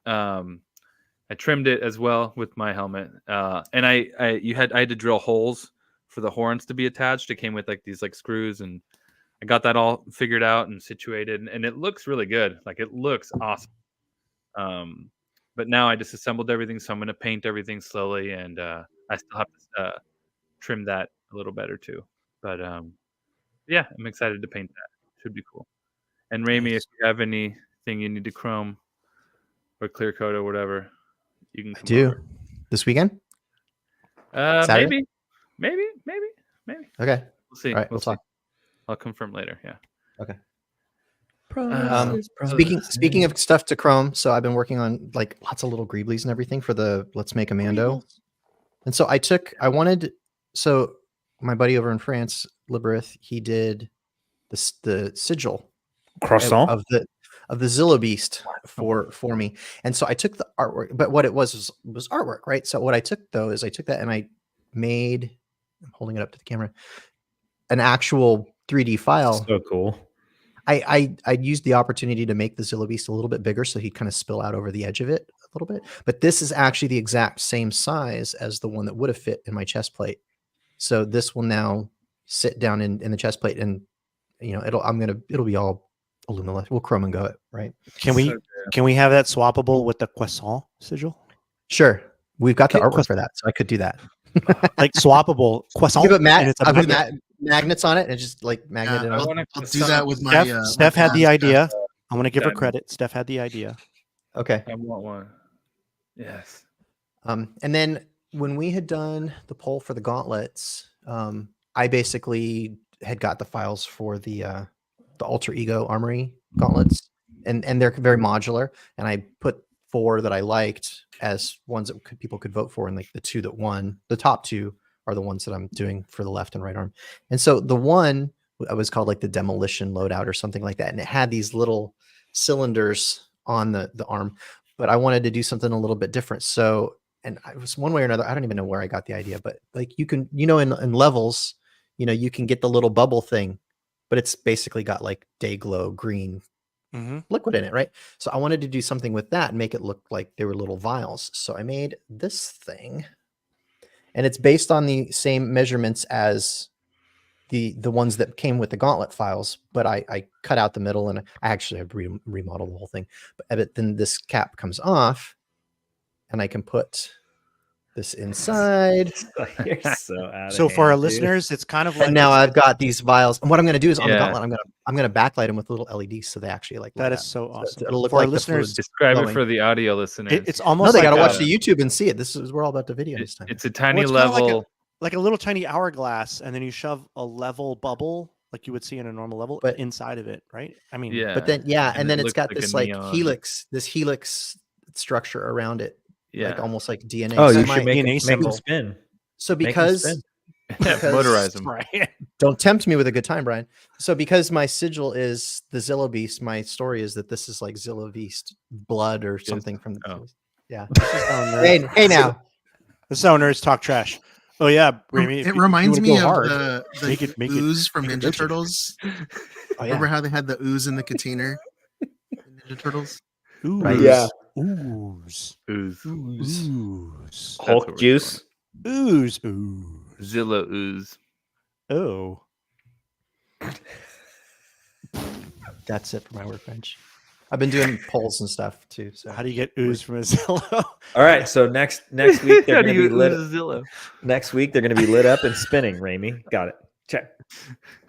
I trimmed it as well with my helmet. And I had to drill holes for the horns to be attached. It came with like these like screws, and I got that all figured out and situated, and it looks really good. Like it looks awesome. But now I just assembled everything, so I'm going to paint everything slowly, and I still have to trim that a little better too. But yeah, I'm excited to paint that. Should be cool. And Remy, if you have anything you need to chrome or clear coat or whatever, you can come Do over. this weekend? Saturday? Maybe. Okay. We'll see. All right, We'll we'll talk. see. I'll confirm later. Yeah. Okay. Um, Speaking of stuff to chrome, so I've been working on like lots of little greeblies and everything for the Let's Make a Mando. And so so my buddy over in France, Liberith, he did the sigil Croissant. of the Zillow Beast for me. And so I took the artwork, but what it was artwork, right? So what I took though is I took that and I made, I'm holding it up to the camera, an actual 3D file. So cool. I used the opportunity to make the Zillow Beast a little bit bigger so he'd kind of spill out over the edge of it a little bit. But this is actually the exact same size as the one that would have fit in my chest plate. So this will now sit down in the chest plate, and it'll be all aluminum. We'll chrome and go it, right? Can we have that swappable with the croissant sigil? Sure. We've got the Okay, artwork for that, so I could do that. Like swappable croissant. Give it and it's a I'll put magnet. magnets on it and just like magnet it I'll, on. wanna I'll put do some- that with my. Steph had the my idea. I want to give her Done. credit. Steph had the idea. Okay. I want one. Yes. And then when we had done the poll for the gauntlets, I basically had got the files for the alter ego armory gauntlets, and they're very modular. And I put 4 that I liked as ones that people could vote for, and like the two that won, the top two are the ones that I'm doing for the left and right arm. And so the one was called like the demolition loadout or something like that, and it had these little cylinders on the arm, but I wanted to do something a little bit different. So, and I was one way or another, I don't even know where I got the idea, but like you can, in levels, you can get the little bubble thing, but it's basically got like day glow green liquid in it, right? So I wanted to do something with that and make it look like they were little vials. So I made this thing, and it's based on the same measurements as the ones that came with the gauntlet files, but I cut out the middle, and I actually have remodeled the whole thing. But then this cap comes off, and I can put this inside. You're so out of So for our hand, dude. listeners, it's kind of like And now I've got these vials. And what I'm going to do is on the gauntlet, I'm going to backlight them with little LEDs, so they actually like that light is up. so awesome. It'll look For our like listeners, Describe it glowing. for the audio listeners. it's No, almost they like got to a- watch the YouTube and see it. This is we're all about the video this time. It's a tiny Well, it's kinda level. like a little tiny hourglass, and then you shove a level bubble like you would see in a normal level, But- inside of it, right? I mean, Yeah. But then and And then it it's looks got like a this like neon. helix structure around it, Yeah. like almost like DNA. Oh, So you my- should make DNA it, make them symbol. spin. So Make 'em because spin. Motorize them. right. don't tempt me with a good time, Brian. So because my sigil is the Zillow Beast, my story is that this is like Zillow Beast blood or something from the oh. yeah. This is how nerds- Hey now. This is how nerds talk trash. Oh yeah, Remy. It reminds me of the make it ooze from make it Ninja rigid. Turtles. Oh, yeah. Remember how they had the ooze in the container? in Ninja Turtles. Ooze. Right. Yeah. Ooze. Ooze. Ooze. what Hulk we're juice. Ooze. Ooze. Zilla ooze. Oh. That's it for my workbench. I've been doing polls and stuff too. So How do you get ooze from a Zillow? All right, so next week they're How going do to you be lit. ooze Zillow? Next week they're going to be lit up and spinning. Remy, got it. Check.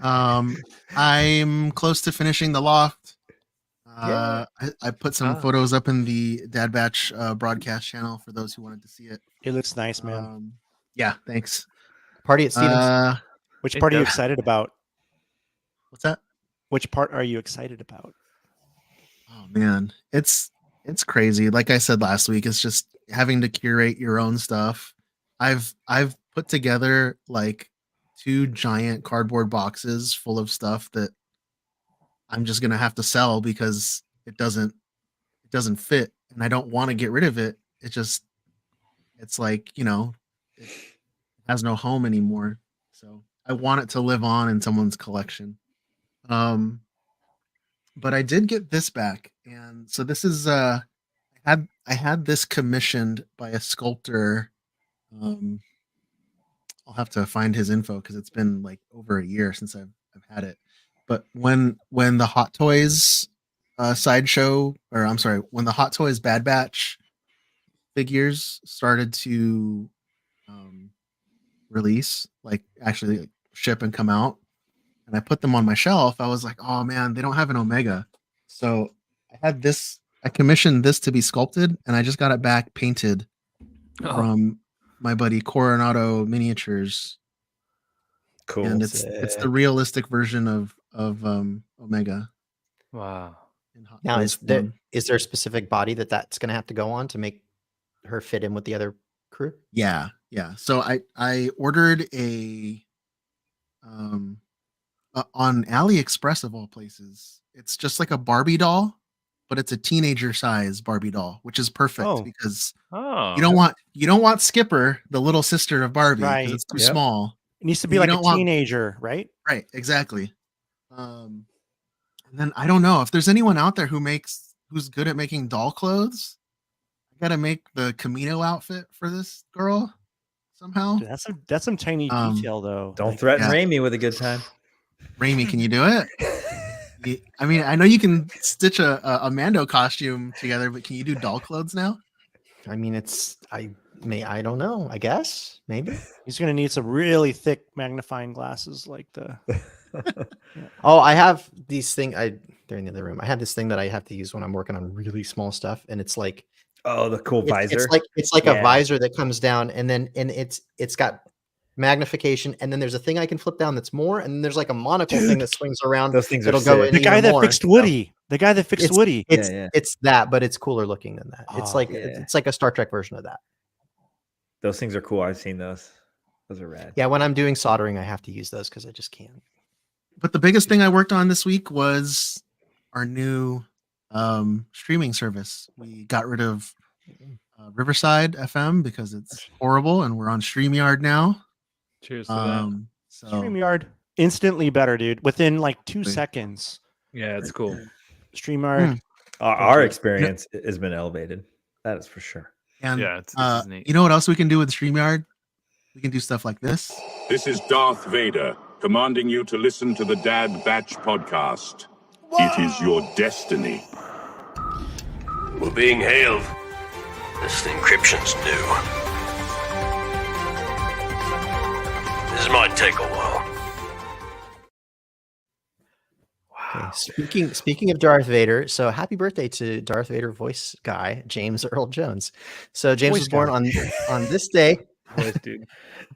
I'm close to finishing the Loft. I put some photos up in the Dad Batch broadcast channel for those who wanted to see it. It looks nice, man. Yeah, thanks. party at Stevens. Which it part are you does. excited about? What's that? Which part are you excited about? Oh man, it's crazy. Like I said last week, it's just having to curate your own stuff. I've put together like 2 giant cardboard boxes full of stuff that I'm just gonna have to sell because it doesn't fit, and I don't want to get rid of it. It's like, it has no home anymore. So I want it to live on in someone's collection. But I did get this back, and so this is I had this commissioned by a sculptor. I'll have to find his info because it's been like over a year since I've had it. But when the Hot Toys sideshow, or I'm sorry, when the Hot Toys Bad Batch figures started to release, like actually like, ship and come out, and I put them on my shelf, I was like, oh man, they don't have an Omega. So I commissioned this to be sculpted, and I just got it back painted from my buddy Coronado Miniatures. Cool. And it's the realistic version of Omega. Wow. in Hot Now, Toys is form. there a specific body that's going to have to go on to make her fit in with the other crew? Yeah. So I ordered on AliExpress of all places. It's just like a Barbie doll, but it's a teenager size Barbie doll, which is perfect because Oh. you don't want Skipper, the little sister of Barbie, because Right. it's too Yep. small. It needs to be You like a don't want- teenager, right? Right, exactly. And then I don't know if there's anyone out there who's good at making doll clothes. I gotta make the Camino outfit for this girl somehow. Dude, that's some tiny detail though. Don't Like, threaten yeah. Remy with a good time. Remy, can you do it? I mean, I know you can stitch a Mando costume together, but can you do doll clothes now? I mean, I don't know. I guess maybe. He's gonna need some really thick magnifying glasses, like the. Oh, I have these thing. They're in the other room. I have this thing that I have to use when I'm working on really small stuff, and it's like Oh, the cool visor. It's like Yeah. a visor that comes down, and it's got magnification, and then there's a thing I can flip down that's more, and then there's like a monocle thing that swings around. Those things are that'll go sick. in The guy even that more. fixed Woody. The guy that fixed It's Woody. it's Yeah. it's that, but it's cooler looking than that. It's Oh, like yeah. it's like a Star Trek version of that. Those things are cool. I've seen those. Those are rad. Yeah, when I'm doing soldering, I have to use those because I just can't. But the biggest thing I worked on this week was our new streaming service. We got rid of Riverside FM because it's horrible, and we're on StreamYard now. Cheers to that. So StreamYard instantly better, dude. Within like 2 seconds. Yeah, it's cool. StreamYard. Our experience has been elevated. That is for sure. and Yeah, this is neat. you know what else we can do with StreamYard? We can do stuff like this. This is Darth Vader, commanding you to listen to the Dad Batch podcast. It is your destiny. We're being hailed. This encryption's new. This might take a while. Okay, speaking of Darth Vader, so happy birthday to Darth Vader voice guy James Earl Jones. So James Voice was born guy. on this day, Voice dude.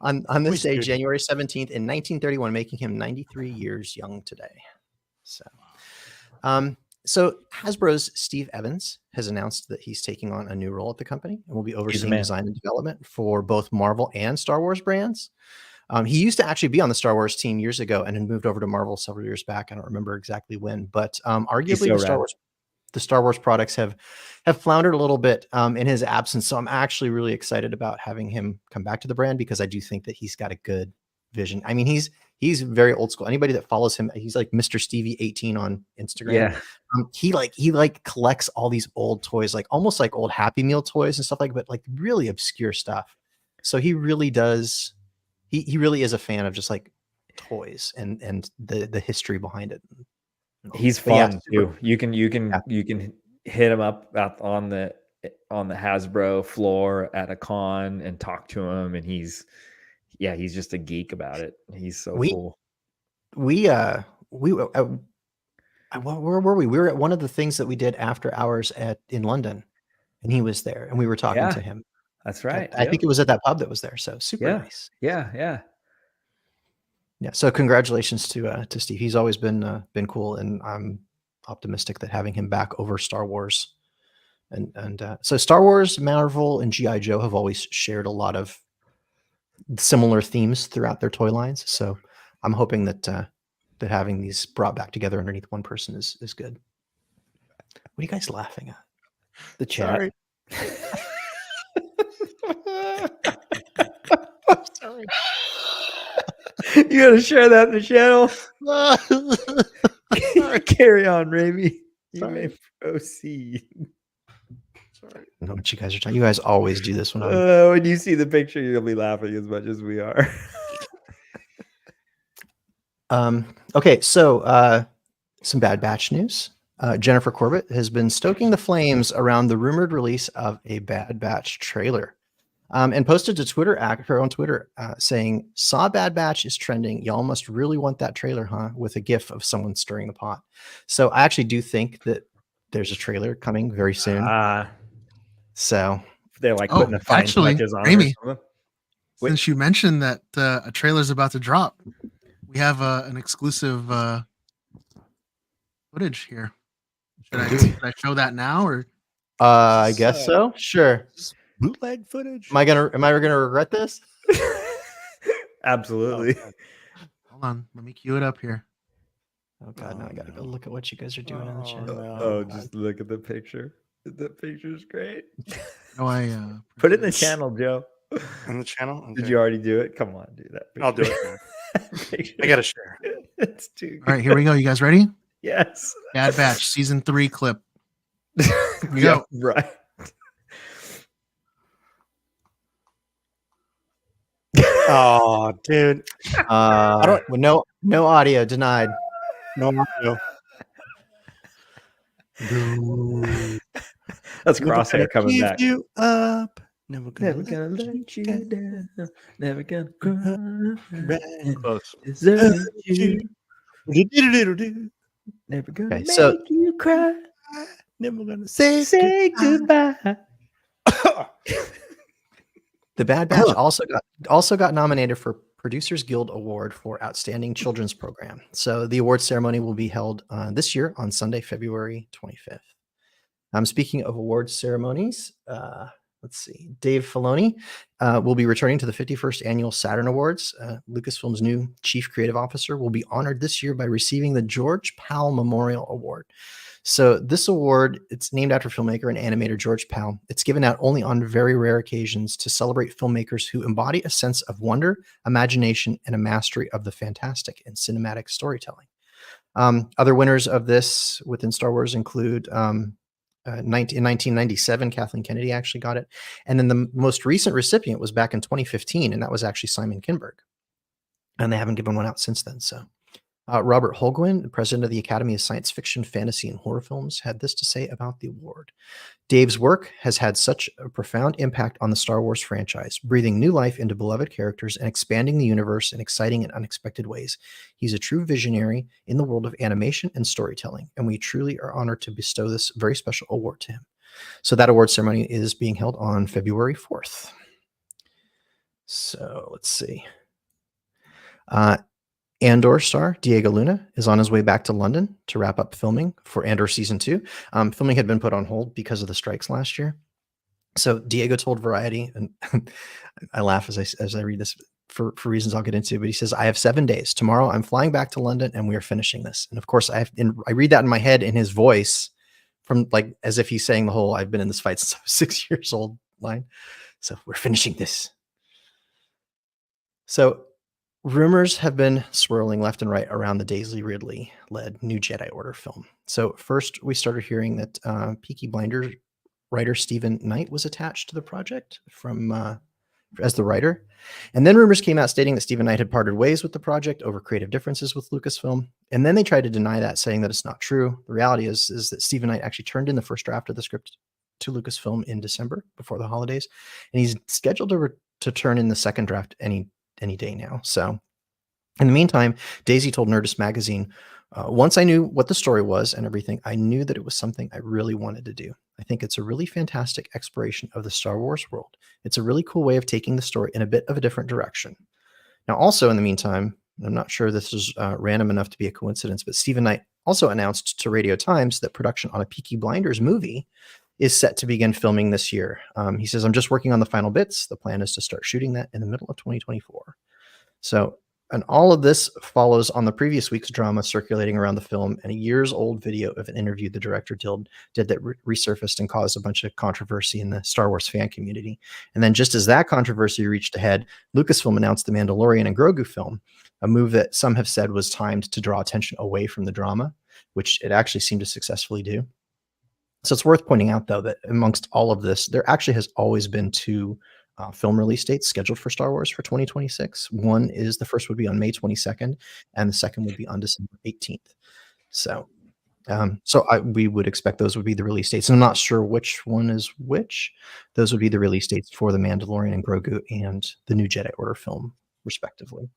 on this Voice day, dude. January 17th in 1931, making him 93 years young today. So Hasbro's Steve Evans has announced that he's taking on a new role at the company and will be overseeing man. design and development for both Marvel and Star Wars brands. He used to actually be on the Star Wars team years ago and had moved over to Marvel several years back. I don't remember exactly when, but arguably so the Star Wars products have floundered a little bit in his absence. So I'm actually really excited about having him come back to the brand because I do think that he's got a good vision. I mean, he's very old school. Anybody that follows him, he's like Mr. Stevie 18 on Instagram. Yeah. He collects all these old toys, like almost like old Happy Meal toys and stuff but like really obscure stuff. So he really does. He really is a fan of just like toys and the history behind it. He's But yeah, fun too. You can hit him up on the Hasbro floor at a con and talk to him, and he's just a geek about it. He's so cool. Where were we? We were at one of the things that we did after hours in London, and he was there, and we were talking to him. That's right. I think it was at that pub that was there. So super nice. Yeah. So congratulations to Steve. He's always been cool, and I'm optimistic that having him back over Star Wars, and so Star Wars, Marvel, and GI Joe have always shared a lot of similar themes throughout their toy lines. So I'm hoping that having these brought back together underneath one person is good. What are you guys laughing at? The chat. Sorry. Sorry. You gotta share that in the channel. Carry on, Remy. You may proceed. I don't know what you guys are talking. You guys always do this when When you see the picture, you'll be laughing as much as we are. Okay, so some Bad Batch news. Jennifer Corbett has been stoking the flames around the rumored release of a Bad Batch trailer, and posted to her own Twitter saying, "Saw Bad Batch is trending. Y'all must really want that trailer, huh?" With a GIF of someone stirring the pot. So I actually do think that there's a trailer coming very soon. So they're like putting the fine touches on Remy, it or something. since you mentioned that a trailer's about to drop, we have an exclusive footage here. Should I show that now or? I guess so. Sure. Bootleg footage. Am I gonna regret this? Absolutely. Hold on, let me cue it up here. Oh god, now I gotta go look at what you guys are doing in the chat. Oh, just look at the picture. The picture's great. No, I Put it in the channel, Joe. In the channel? Did Okay. you already do it? Come on, do that. I'll do it. I gotta share. It's too good. All right, here we go. You guys ready? Yes. Bad Batch season 3 clip. Yeah, go. right. Oh, dude. No audio denied. No audio. That's Crosshair coming Give back. you up. Never gonna, Never gonna let you down. Never gonna Close. desert you. Do-do-do-do-do. Never gonna Okay, make so- you cry. Never gonna say Goodbye. The Bad Batch also got nominated for Producers Guild Award for Outstanding Children's Program. So the award ceremony will be held this year on Sunday, February 25th. Speaking of award ceremonies, let's see. Dave Filoni will be returning to the 51st Annual Saturn Awards. Lucasfilm's new Chief Creative Officer will be honored this year by receiving the George Pal Memorial Award. So this award, it's named after filmmaker and animator George Pal. It's given out only on very rare occasions to celebrate filmmakers who embody a sense of wonder, imagination, and a mastery of the fantastic in cinematic storytelling. Other winners of this within Star Wars include in 1997, Kathleen Kennedy actually got it. And then the most recent recipient was back in 2015, and that was actually Simon Kinberg. And they haven't given one out since then. So Robert Holguin, the president of the Academy of Science Fiction, Fantasy, and Horror Films, had this to say about the award. Dave's work has had such a profound impact on the Star Wars franchise, breathing new life into beloved characters and expanding the universe in exciting and unexpected ways. He's a true visionary in the world of animation and storytelling, and we truly are honored to bestow this very special award to him. So that award ceremony is being held on February 4th. So let's see. Andor star Diego Luna is on his way back to London to wrap up filming for Andor Season 2. Filming had been put on hold because of the strikes last year. So Diego told Variety, and I laugh as I read this for reasons I'll get into, but he says, "I have 7 days. Tomorrow I'm flying back to London and we are finishing this." And of course, I read that in my head in his voice, from like as if he's saying the whole "I've been in this fight since I was 6 years old" line. So we're finishing this. So rumors have been swirling left and right around the Daisy Ridley-led New Jedi Order film. So first, we started hearing that Peaky Blinders writer Stephen Knight was attached to the project as the writer. And then rumors came out stating that Stephen Knight had parted ways with the project over creative differences with Lucasfilm. And then they tried to deny that, saying that it's not true. The reality is that Stephen Knight actually turned in the first draft of the script to Lucasfilm in December before the holidays. And he's scheduled to turn in the second draft any day now. So in the meantime, Daisy told Nerdist magazine, "Once I knew what the story was and everything, I knew that it was something I really wanted to do. I think it's a really fantastic exploration of the Star Wars world. It's a really cool way of taking the story in a bit of a different direction." Now, also in the meantime, I'm not sure this is random enough to be a coincidence, but Stephen Knight also announced to Radio Times that production on a Peaky Blinders movie is set to begin filming this year. He says, "I'm just working on the final bits. The plan is to start shooting that in the middle of 2024. So, and all of this follows on the previous week's drama circulating around the film and a years-old video of an interview the director did that resurfaced and caused a bunch of controversy in the Star Wars fan community. And then just as that controversy reached a head, Lucasfilm announced the Mandalorian and Grogu film, a move that some have said was timed to draw attention away from the drama, which it actually seemed to successfully do. So it's worth pointing out, though, that amongst all of this, there actually has always been two film release dates scheduled for Star Wars for 2026. The first would be on May 22nd, and the second would be on December 18th. So, we would expect those would be the release dates. And I'm not sure which one is which. Those would be the release dates for The Mandalorian and Grogu and the New Jedi Order film, respectively.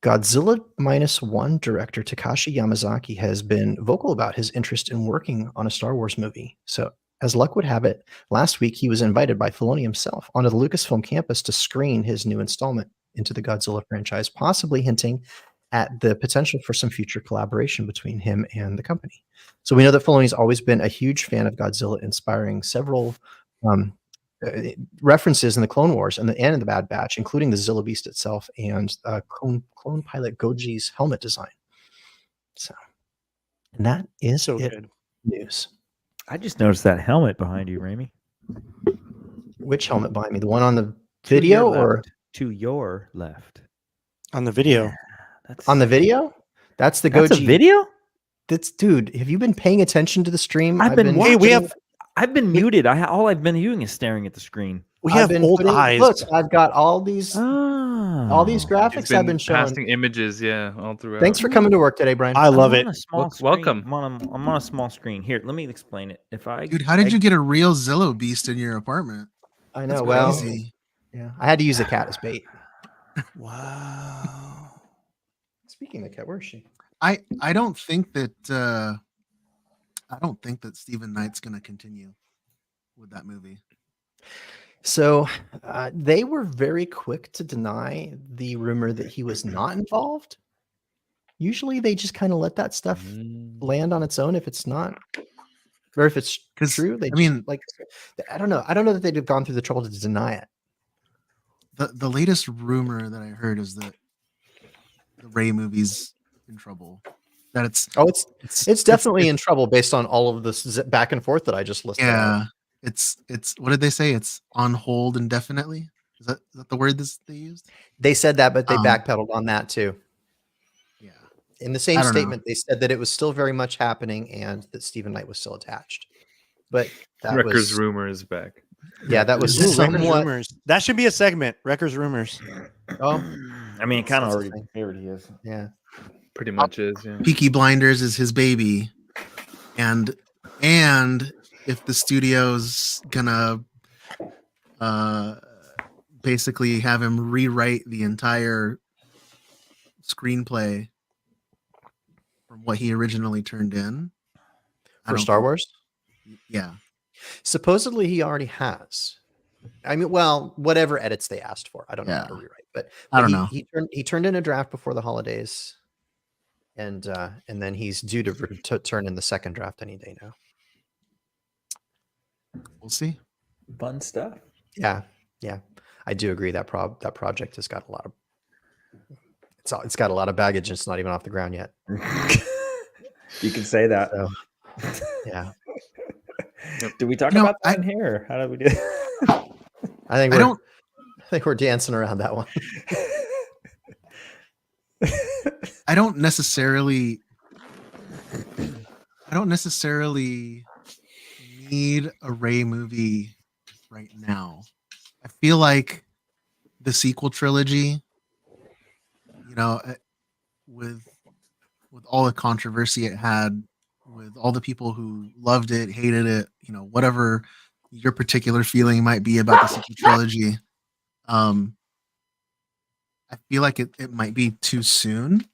Godzilla -1 director Takashi Yamazaki has been vocal about his interest in working on a Star Wars movie. So, as luck would have it, last week he was invited by Filoni himself onto the Lucasfilm campus to screen his new installment into the Godzilla franchise, possibly hinting at the potential for some future collaboration between him and the company. So we know that Filoni's always been a huge fan of Godzilla, inspiring several references in the Clone Wars and in the Bad Batch, including the Zilla Beast itself and clone pilot Goji's helmet design. So, and that is So it. good. News. I just noticed that helmet behind you, Remy. Which helmet behind me? The one on the video or to your left? On the video. on the video? That's the That's Goji. a video? That's dude. Have you been paying attention to the stream? I've been Hey, I've been muted. All I've been doing is staring at the screen. we I've have been old putting- eyes. Look, I've got all these Oh. graphics I've been showing. passing images, yeah, all throughout. Thanks for coming to work today, Brian. I love it. Welcome. I'm on a small screen. Here, let me explain it. Dude, how did you get a real Zillow beast in your apartment? I know. That's Well, crazy. yeah, I had to use the cat as bait. Wow. Speaking of the cat, where is she? I don't think that Stephen Knight's going to continue with that movie. So they were very quick to deny the rumor that he was not involved. Usually they just kind of let that stuff land on its own if it's not, or if it's 'Cause, true. They I mean- like, I don't know. I don't know that they'd have gone through the trouble to deny it. The latest rumor that I heard is that the Rey movie's in trouble. That it's definitely in trouble based on all of this back and forth that I just listed. Yeah, it's what did they say? It's on hold indefinitely. Is that the word they used? They said that, but they Um, backpedaled on that too. Yeah. In the same I don't know. statement, they said that it was still very much happening and that Stephen Knight was still attached. But that Wrecker's was rumor is back. yeah, that was Ooh, Wrecker's somewhat. rumors. That should be a segment. Wrecker's rumors. Oh, I mean, it kind of That's the already thing. is. Yeah. Pretty much is. Yeah. Peaky Blinders is his baby, and if the studio's gonna basically have him rewrite the entire screenplay from what he originally turned in I For don't Star think- Wars? Yeah, Supposedly he already has. I mean, well, whatever edits they asked for. I don't know how to Yeah. rewrite, but I don't he, know. He turned in a draft before the holidays, and then he's due to turn in the second draft any day now. We'll see. Fun stuff. Yeah, I do agree that project has got a lot of it's got a lot of baggage. And it's not even off the ground yet. You can say that. So, yeah, Did we talk You know, about that in here? Or how did we do it? I don't. think we're dancing around that one. I don't necessarily need a Rey movie right now. I feel like the sequel trilogy, with all the controversy it had, with all the people who loved it, hated it, whatever your particular feeling might be about the sequel trilogy, I feel like it might be too soon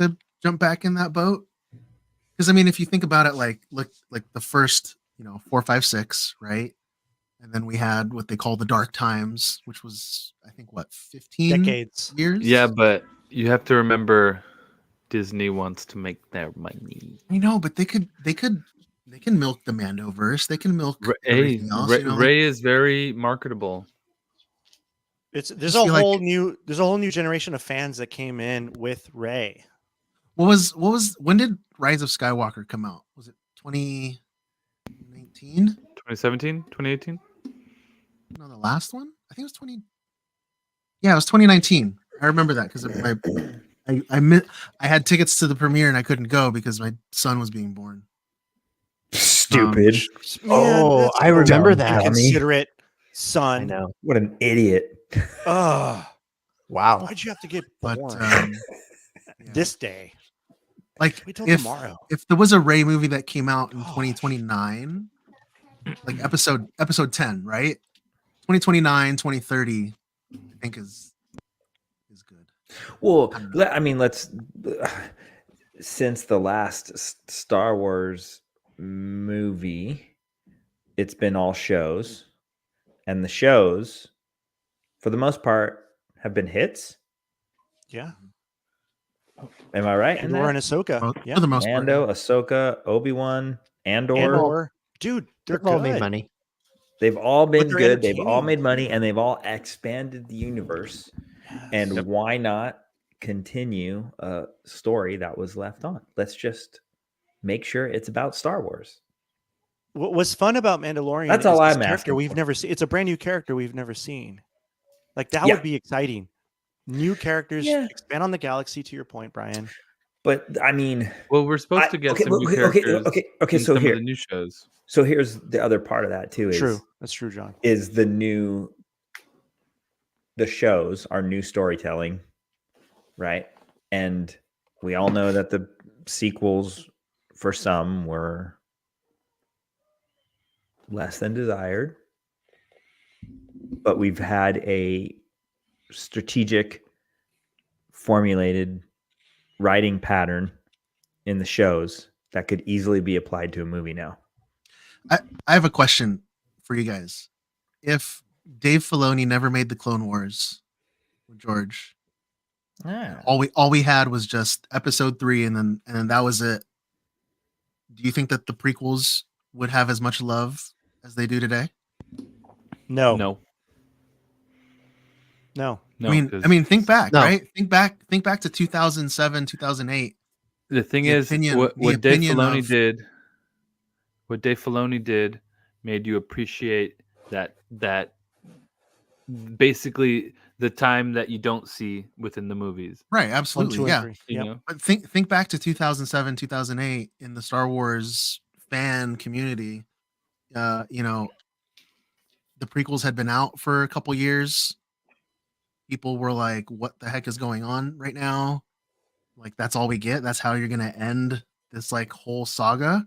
to jump back in that boat. Because I mean, if you think about it, like the first, 4, 5, 6, right? And then we had what they call the Dark Times, which was, I think, 15 Decades. years. Yeah, but you have to remember, Disney wants to make their money. I know, but they can milk the Mando verse. They can milk everything else. Ray is very marketable. There's just a feel like- whole new generation of fans that came in with Ray. When did Rise of Skywalker come out? Was it 2019? 2017, 2018? No, the last one? I think it was 20. Yeah, it was 2019. I remember that because I had tickets to the premiere and I couldn't go because my son was being born. Stupid. Oh, I remember that. Considerate I son. know. What an idiot. Ugh. Wow. Why'd you have to get But born yeah. this day? Like Wait till if tomorrow. if there was a Rey movie that came out in 2029, like episode 10, right? 2029, 2030, I think is good. Well, I don't know. I mean, since the last Star Wars movie, it's been all shows, and the shows, for the most part, have been hits. Yeah. Am I right? in Andor that? and Ahsoka. For Yeah. the most part. Mando, Ahsoka, Obi-Wan, Andor. Andor. Dude, they're They've all made good. money. They've all been they're good. They've all entertaining. made money, and they've all expanded the universe. And Yep. why not continue a story that was left on? Let's just make sure it's about Star Wars. What was fun about Mandalorian? That's is all this I'm character asking we've for. never seen. It's a brand new character we've never seen. Like that Yeah. would be exciting. New characters, Yeah. expand on the galaxy. To your point, Brian. But I mean, Well, we're supposed to get okay, some new characters okay. in So some here, of the new shows. so here's the other part of that too. True. That's true, John. Is the shows are new storytelling, right? And we all know that the sequels for some were less than desired, but we've had a strategic, formulated writing pattern in the shows that could easily be applied to a movie now. I have a question for you guys. if Dave Filoni never made the Clone Wars with George, all we had was just episode 3, and then that was it. Do you think that the prequels would have as much love as they do today? No. No. No. No. I mean, think back, No. right? Think back to 2007, 2008. The thing The is, opinion- what the Dave opinion Filoni of- did, what Dave Filoni did, made you appreciate that basically the time that you don't see within the movies. Right, 1, absolutely, 2, and yeah. 3. You Yep. know, But think back to 2007, 2008 in the Star Wars fan community. You know, the prequels had been out for a couple years. People were like, "What the heck is going on right now? Like, that's all we get. That's how you're gonna end this like whole saga."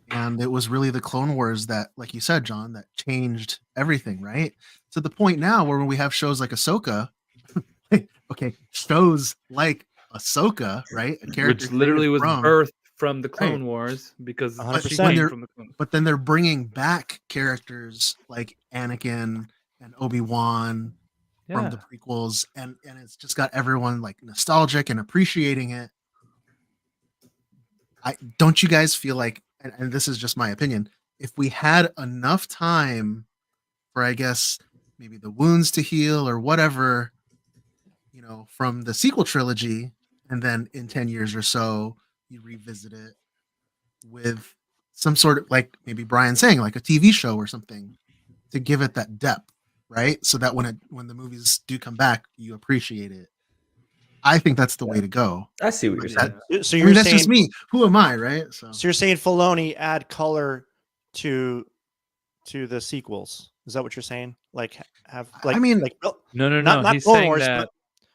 And it was really the Clone Wars that, like you said, John, that changed everything, right? To the point now where when we have shows like Ahsoka, okay, shows like Ahsoka, right? A character which literally created was from- birthed from the Clone Right. Wars because she 100%. came from the Clone. but then they're bringing back characters like Anakin and Obi-Wan from the prequels, and it's just got everyone like nostalgic and appreciating it. Don't you guys feel like, and this is just my opinion, if we had enough time for, I guess, maybe the wounds to heal or whatever, you know, from the sequel trilogy, and then in 10 years or so you revisit it with some sort of, like maybe Brian saying, like a TV show or something, to give it that depth, right? So that when the movies do come back, you appreciate it. I think that's the way to go. I see what you're saying. So I you're mean, that's saying just me. Who am I, right? So you're saying Filoni add color to the sequels. Is that what you're saying? Like have like I mean, like No. not He's Clone saying Wars, that.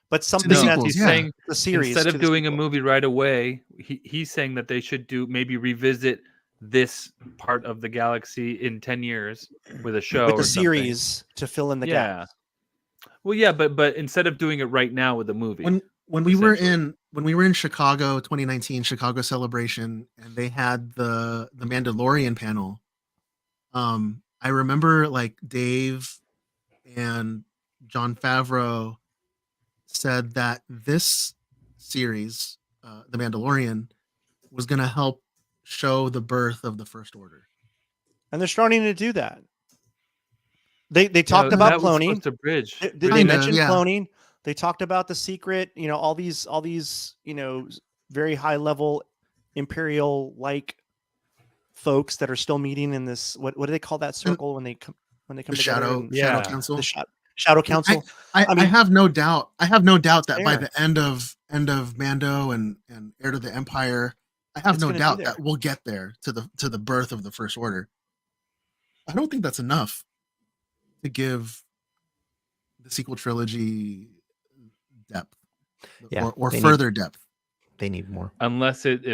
but something the that's sequels, He's yeah. saying the series instead to of the doing a sequel. movie right away, he's saying that they should maybe revisit this part of the galaxy in 10 years with a show with or the something. series to fill in the Yeah. gap. Well, yeah, but instead of doing it right now with the movie, when we were in Chicago 2019 Chicago Celebration, and they had the Mandalorian panel, I remember like Dave and Jon Favreau said that this series, The Mandalorian, was going to help show the birth of the First Order. And they're starting to do that. They talked about that was cloning. supposed to bridge. They mentioned cloning. They talked about the secret, you know, all these, you know, very high level Imperial like folks that are still meeting in this. What do they call that circle when they come The together? Shadow Council. The Shadow Council. I mean, I have no doubt. I have no doubt that by there. the end of Mando and Heir to the Empire, I have It's no gonna be doubt there. that we'll get there to the birth of the First Order. I don't think that's enough to give the sequel trilogy depth, Yeah, or they further depth. They need more. Unless it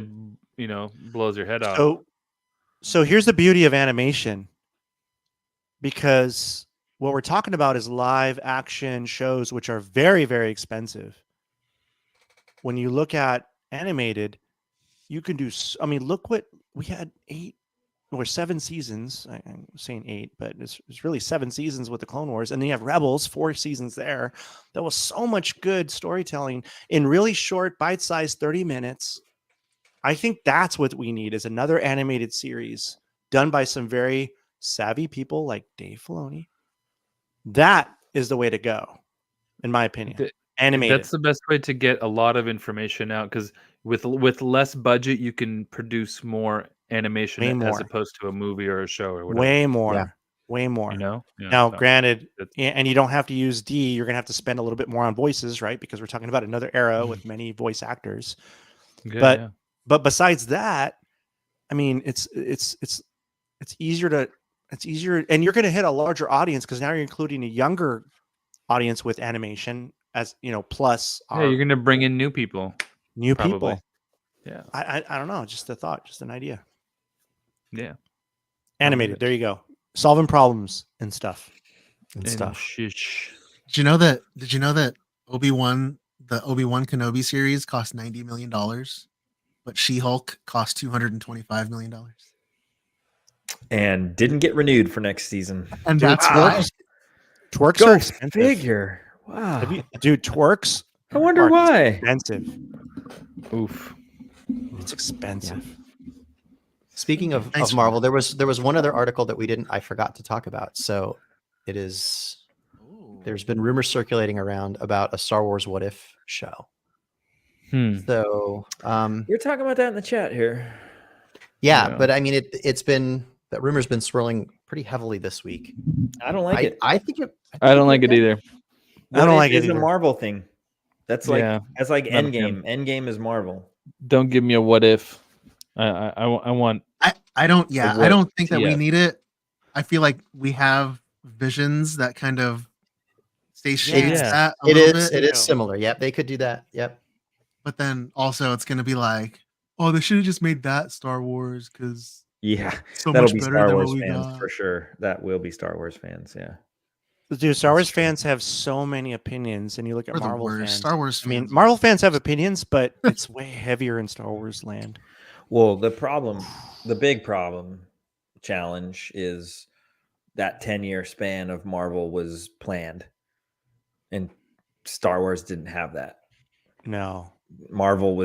you know blows your head off. So here's the beauty of animation, because what we're talking about is live action shows, which are very, very expensive. When you look at animated, you can do. I mean, look what we had 8 or 7 seasons. I'm saying 8, but it's really 7 seasons with the Clone Wars, and then you have Rebels, 4 seasons there. There was so much good storytelling in really short, bite-sized 30 minutes. I think that's what we need, is another animated series done by some very savvy people like Dave Filoni. That is the way to go, in my opinion. Animated. That's the best way to get a lot of information out, because with less budget, you can produce more animation as opposed to a movie or a show or whatever. Way more. You know. Now, granted, and you don't have to use D. You're gonna have to spend a little bit more on voices, right? Because we're talking about another era with many voice actors. But besides that, I mean, it's easier, and you're going to hit a larger audience because now you're including a younger audience with animation, as you know. Plus, you're going to bring in new people. People. Yeah. I don't know. Just a thought. Just an idea. Yeah. Animated. There you go. Solving problems and stuff. Did you know that Obi-Wan, the Obi-Wan Kenobi series, cost $90 million, but She-Hulk cost $225 million? and didn't get renewed for next season. And Dude, that's why. Twerks Go are expensive. figure. Wow. Dude, twerks. I wonder are why. Expensive. Oof. It's expensive. Speaking of Thanks, Marvel, there was one other article that I forgot to talk about. So it is. There's been rumors circulating around about a Star Wars What If show. So You're talking about that in the chat here. yeah, but I mean it's been that rumor's been swirling pretty heavily this week. I don't like it. I think I don't like it either. I don't like it It's a either. Marvel thing. That's like that's like Not a Endgame. Endgame is Marvel. Don't give me a what if. I want. I don't. Yeah, I don't think that we TF. need it. I feel like we have visions that kind of stay shades Yeah. that a it little is. bit. It is similar. Yep, they could do that. Yep. But then also it's gonna be like, oh, they should have just made that Star Wars because Yeah, so that'll much be better Star than Wars what we fans got. for sure. That will be Star Wars fans. Yeah. Dude, Star Wars fans have so many opinions, and you look at We're the Marvel worst. fans. Star Wars I mean, fans. Marvel fans have opinions, but it's way heavier in Star Wars land. Well, the big problem challenge is that 10-year span of Marvel was planned, and Star Wars didn't have that. No. Marvel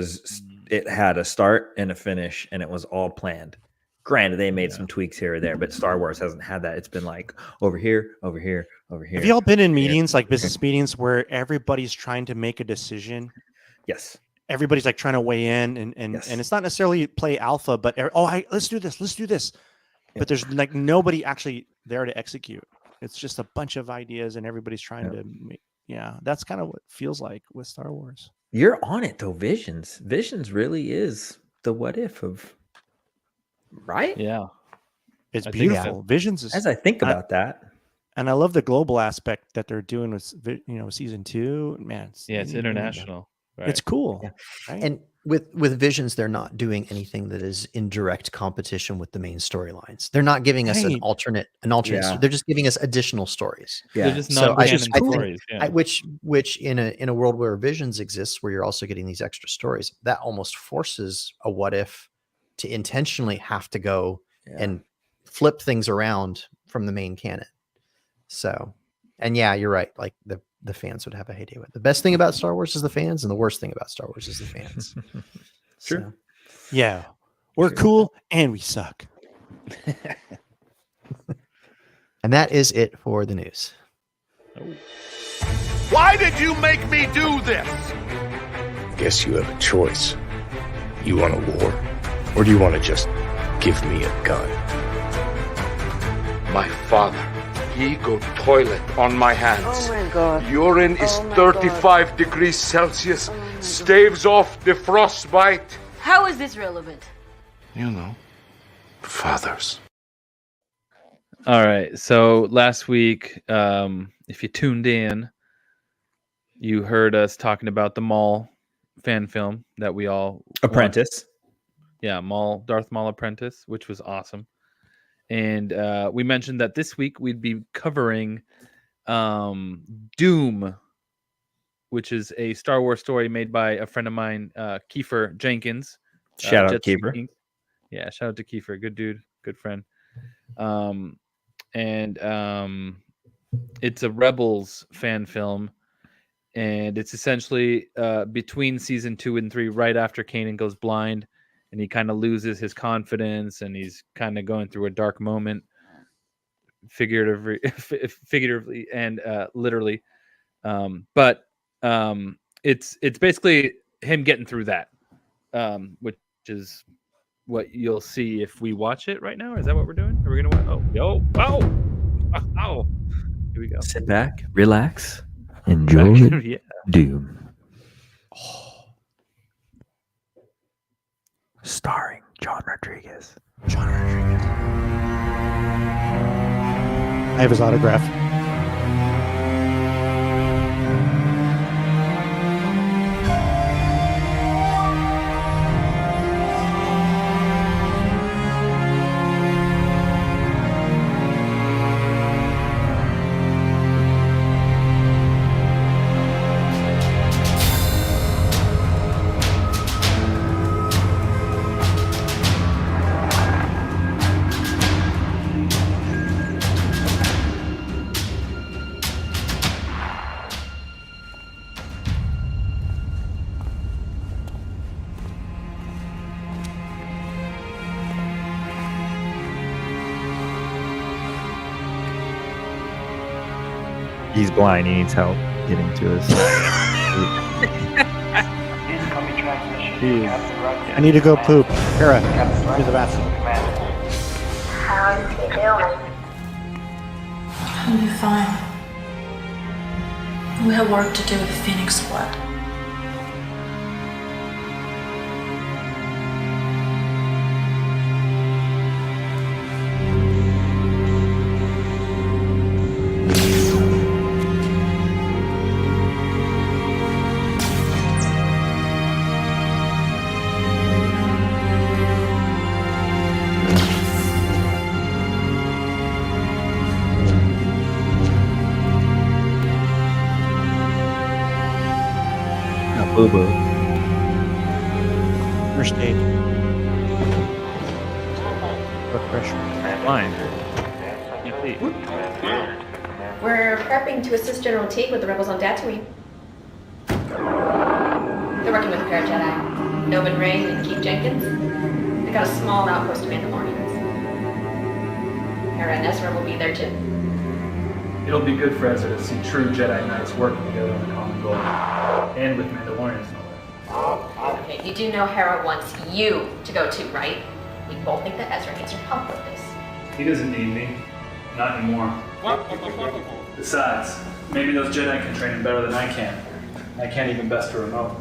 it had a start and a finish, and it was all planned. Granted, they made some tweaks here or there, but Star Wars hasn't had that. It's been like over here, over here, over here. Have you all been in meetings, like business meetings, where everybody's trying to make a decision? Yes. Everybody's like trying to weigh in, and it's not necessarily play alpha, but let's do this. But there's like nobody actually there to execute. It's just a bunch of ideas, and everybody's trying to make. Yeah, that's kind of what it feels like with Star Wars. You're on it though. Visions really is the what if of, right? Yeah, It's I think beautiful. so. Visions is As I think about that, and I love the global aspect that they're doing with season 2. Man, it's international. Right. It's cool. Yeah. Right? And with Visions, they're not doing anything that is in direct competition with the main storylines. They're not giving us an Right. alternate. Yeah. They're just giving us additional stories. They're just So non-canon I think- stories. Yeah. which in a world where Visions exists, where you're also getting these extra stories, that almost forces a what if to intentionally have to go and flip things around from the main canon. So, and yeah, you're right. Like the fans would have a heyday with it. The best thing about Star Wars is the fans, and the worst thing about Star Wars is the fans. True. yeah, we're cool and we suck. And that is it for the news. Why did you make me do this? Guess you have a choice. You want a war, or do you want to just give me a gun? My father, he go toilet on my hands. Oh my God. Urine is Oh my 35 degrees Celsius, staves off the frostbite. How is this relevant? You know, fathers. All right. So last week, if you tuned in, you heard us talking about the Maul fan film that we all Apprentice. Yeah, Darth Maul Apprentice, which was awesome. And we mentioned that this week we'd be covering Doom, which is a Star Wars story made by a friend of mine, Kiefer Jenkins. Shout out Jet Kiefer. Ski. Yeah, shout out to Kiefer. Good dude, good friend. It's a Rebels fan film, and it's essentially between season 2 and 3, right after Kanan goes blind, and he kind of loses his confidence, and he's kind of going through a dark moment, figuratively and literally. But it's basically him getting through that, which is what you'll see if we watch it right now. Is that what we're doing? Are we gonna watch? Oh, here we go. Sit back, relax, enjoy Yeah. Doom. Starring John Rodriguez. I have his autograph. He's blind. He needs help getting to us. I need to go poop. Hera, to the bathroom. How are you doing? I'll be fine. We have work to do with Phoenix Blood. Boo-boo. First aid. Blood pressure. Fine. We're prepping to assist General Teague with the rebels on Tatooine. They're working with a pair of Jedi, Novan Ray and Keith Jenkins. They got a small outpost of Mandalorians. Hera and Ezra will be there too. It'll be good for Ezra to see true Jedi Knights working together on a common goal, and with Mandalorians no less. Okay, you do know Hera wants you to go too, right? We both think that Ezra needs your help with this. He doesn't need me. Not anymore. Besides, maybe those Jedi can train him better than I can. I can't even best a remote.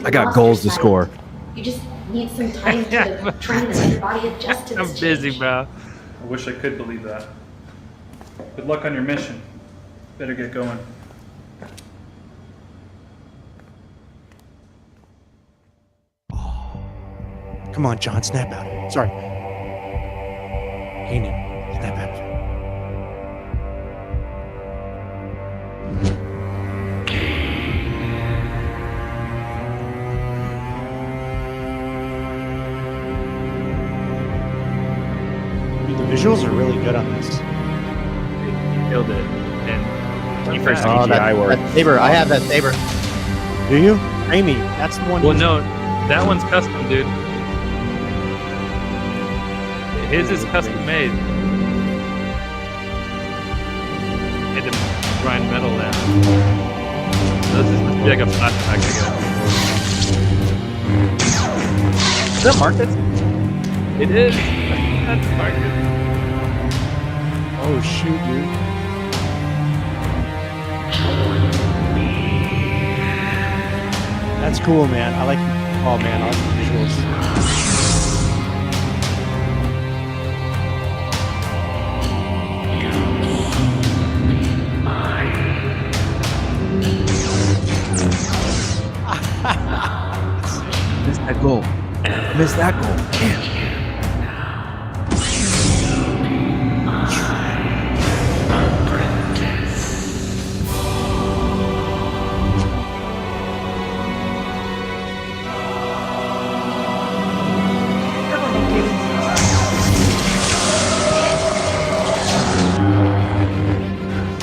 I got goals to score. You just need some time to train and let your body adjust to this I'm busy, bro. I wish I could believe that. Good luck on your mission. Better get going. Come on, John, snap out of it. Sorry. Hey, Nick, snap out of it. Dude, the visuals are really good on this. He killed it. And First Oh, CGI work. that saber. I have that saber. Do you? Amy, that's the one. well, you- no, that one's custom, dude. His is custom made. Had to grind metal down. This is must be like a flashback, I guess. Is that Marcus? It is. That's Marcus. Oh, shoot, dude. That's cool, man. I like. Oh man, I like the visuals. Missed that goal. Missed that goal. Damn.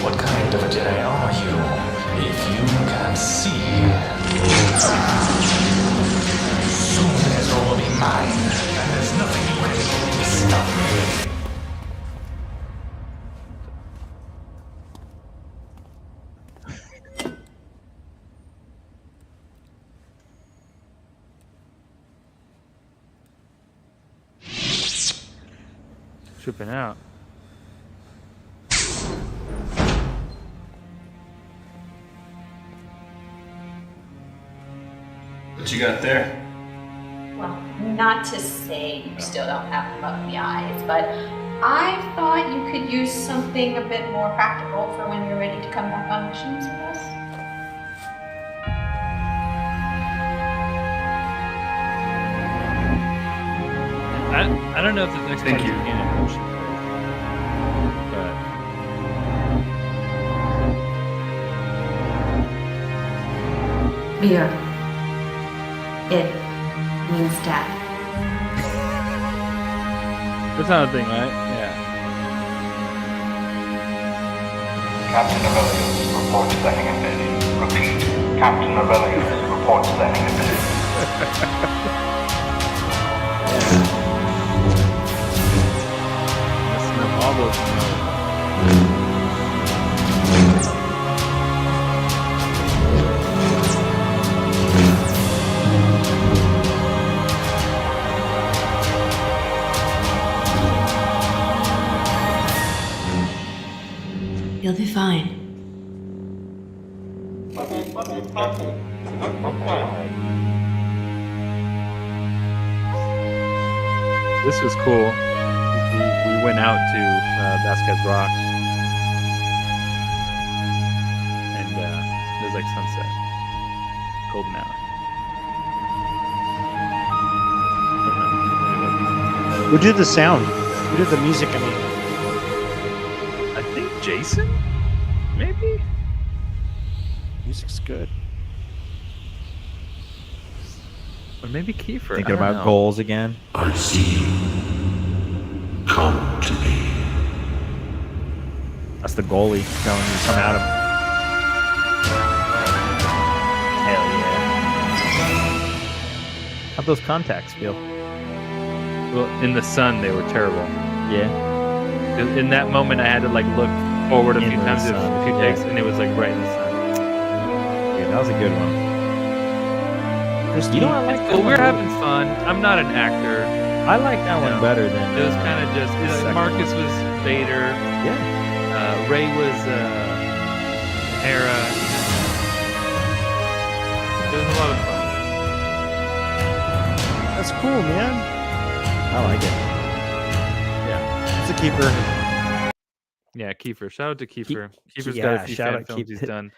What kind of a Jedi are you, if you can see? Soon Ezra will be mine, and there's nothing you can do to stop me. Tripping out. What you got there? Well, not to say you still don't have lovely eyes, but I thought you could use something a bit more practical for when you're ready to come back on missions with us. I don't know if the next Thank part you. is in motion, but Beer. It means dad. that's not a thing, right? Yeah. Captain Aurelius reports landing ability. Repeat. Captain Aurelius reports landing ability. Messing up all those. You'll be fine. This was cool. We went out to Vasquez Rock, and it was like sunset, golden hour. Who did the sound? Who did the music? I mean, I think Jason, maybe. Music's good. Or maybe Kiefer. Thinking about goals again. I see you. Come to me. That's the goalie telling you to come at him. Hell yeah. How'd those contacts feel? Well, in the sun, they were terrible. Yeah. In that moment, I had to like look forward a In few the times, sun, a few takes, and it was like right in the sun. Yeah, that was a good one. You know, I like that we're having fun. I'm not an actor. I like that one better than. It was kind of just Marcus was Vader. Yeah. Ray was Hera. It was a lot of fun. That's cool, man. I like it. Yeah. It's a keeper. Yeah, Kiefer. Shout out to Kiefer. Kiefer's got a few fan films he's done.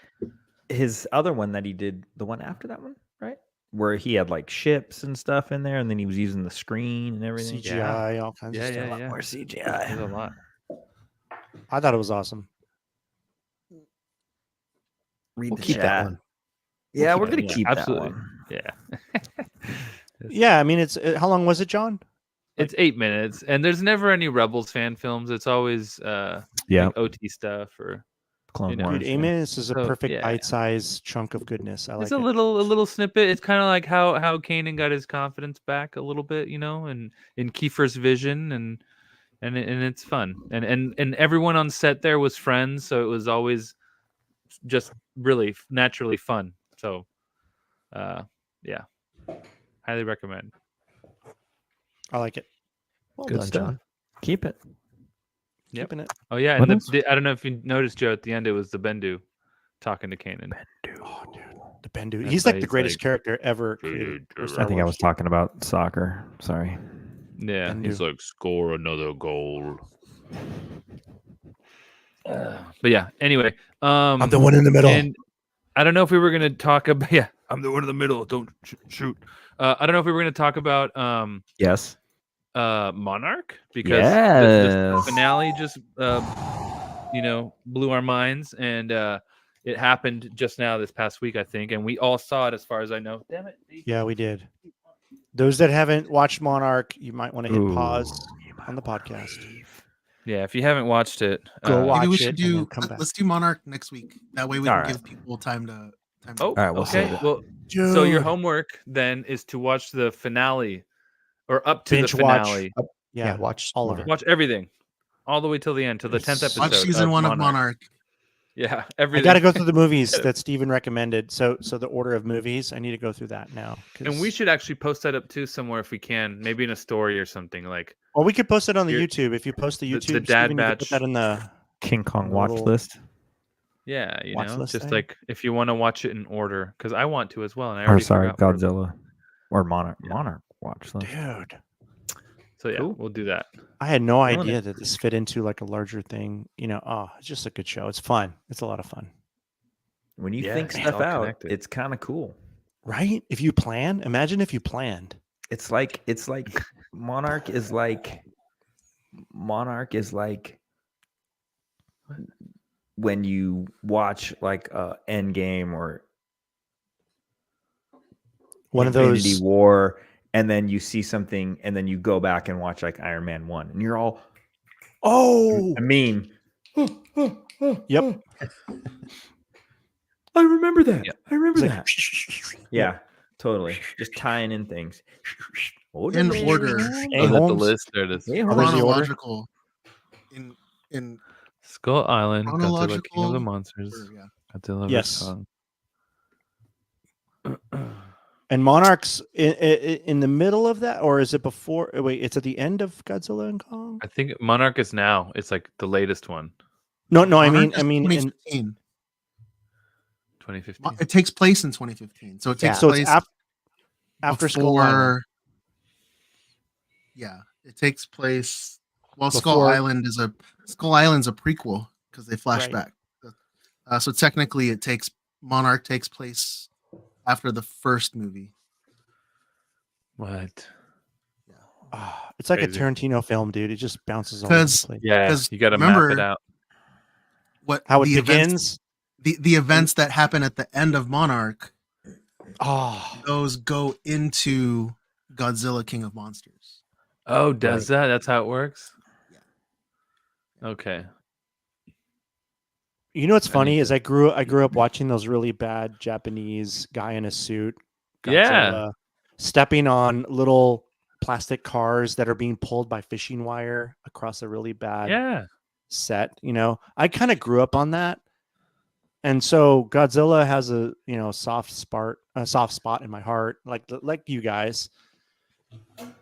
His other one that he did, the one after that one, right? Where he had like ships and stuff in there, and then he was using the screen and everything. CGI, all kinds of stuff. Yeah. More CGI. There's a lot. I thought it was awesome. We'll keep that one. Yeah, we're gonna keep absolutely. that one. Yeah. Yeah, I mean, it's how long was it, John? It's 8 minutes, and there's never any Rebels fan films. It's always like OT stuff or Clone Wars. Dude, 8 minutes is a So, perfect yeah. bite-sized chunk of goodness. I like It's it. a little snippet. It's kind of like how Kanan got his confidence back a little bit, you know, and in Kiefer's vision, and it's fun. And everyone on set there was friends, so it was always just really naturally fun. So, yeah, highly recommend. I like it. Well Good done, stuff. John. Keep it. Yep. Keeping it. Oh yeah, When and is- I don't know if you noticed, Joe. At the end, it was the Bendu talking to Kanan. Oh, dude, the Bendu. That's He's why like the he's greatest like, character ever created. for Star I think I Wars. was talking about soccer. Sorry. Yeah, Bendu. he's like, score another goal. But yeah, anyway, I'm the one in the middle. And I don't know if we were gonna talk about. Yeah, I'm the one in the middle. Don't shoot. I don't know if we were gonna talk about Yes. Monarch, because the Yes. finale just blew our minds, and it happened just now this past week, I think, and we all saw it as far as I know. Damn it. Yeah, we did. Those that haven't watched Monarch, you might want to hit Ooh, pause on the podcast. Yeah, if you haven't watched it, Go watch Maybe we it should and do. then come back. Let's do Monarch next week. That way we All can right. give people time to. Oh, All right, we'll okay. save it. Well, so your Dude. homework then is to watch the finale, or up to Binge the watch. finale. Yeah, watch all of it. Watch everything, all the way till the end, till the 10th episode. Watch season one of Monarch. Yeah, I everything. got to go through the movies that Steven recommended. So the order of movies, I need to go through that now. And we should actually post that up too somewhere if we can, maybe in a story or something like. Or we could post it on the Your- YouTube. If you post the the YouTube, Dad Steven, you could Batch. put that in the King Kong watch little- list. Yeah, you Watch know, list just thing? like if you want to watch it in order, because I want to as well. And I Or already sorry, forgot where- Godzilla. Or Monarch. Monarch watch list. dude. So yeah, Cool. we'll do that. I had no Feeling idea it. that this fit into like a larger thing. You know, it's just a good show. It's fun. It's a lot of fun, When you Yeah, think it's stuff all out, connected. it's kind of cool. right? If you plan, imagine if you planned. It's like Monarch is like when you watch like Endgame or One of Infinity those. War, and then you see something, and then you go back and watch like Iron Man 1, and you're all, Oh, I mean, yep. I remember that. Yeah. I remember It's that. Yeah, totally. Just tying in things. In order. Hey, Look at the Holmes. list. There it is. Hey, Where's the order? Chronological. In Skull Island, Godzilla, King of Chronological the Monsters, order, yeah. Godzilla Yes. vs. Kong. And Monarch's in the middle of that, or is it before? Wait, it's at the end of Godzilla and Kong. I think Monarch is now. It's like the latest one. No, I Monarch mean, is in, 2015. 2015. It takes place in 2015, so it takes so place it's after Skull Island. Yeah, it takes place. Well, Before- Island's a prequel because they flash Right. back. So technically, Monarch takes place after the first movie. What? It's like Crazy. a Tarantino film, dude. It just bounces all over the place. Yeah, you got to map it out. How it the begins? The events that happen at the end of Monarch, Oh, those go into Godzilla King of Monsters. Oh, does that? That's how it works? Yeah. Okay. You know what's I funny need is I grew up watching those really bad Japanese guy in a suit, Yeah. stepping on little plastic cars that are being pulled by fishing wire across a really bad set. You know, I kind of grew up on that, and so Godzilla has a soft spot in my heart, like you guys.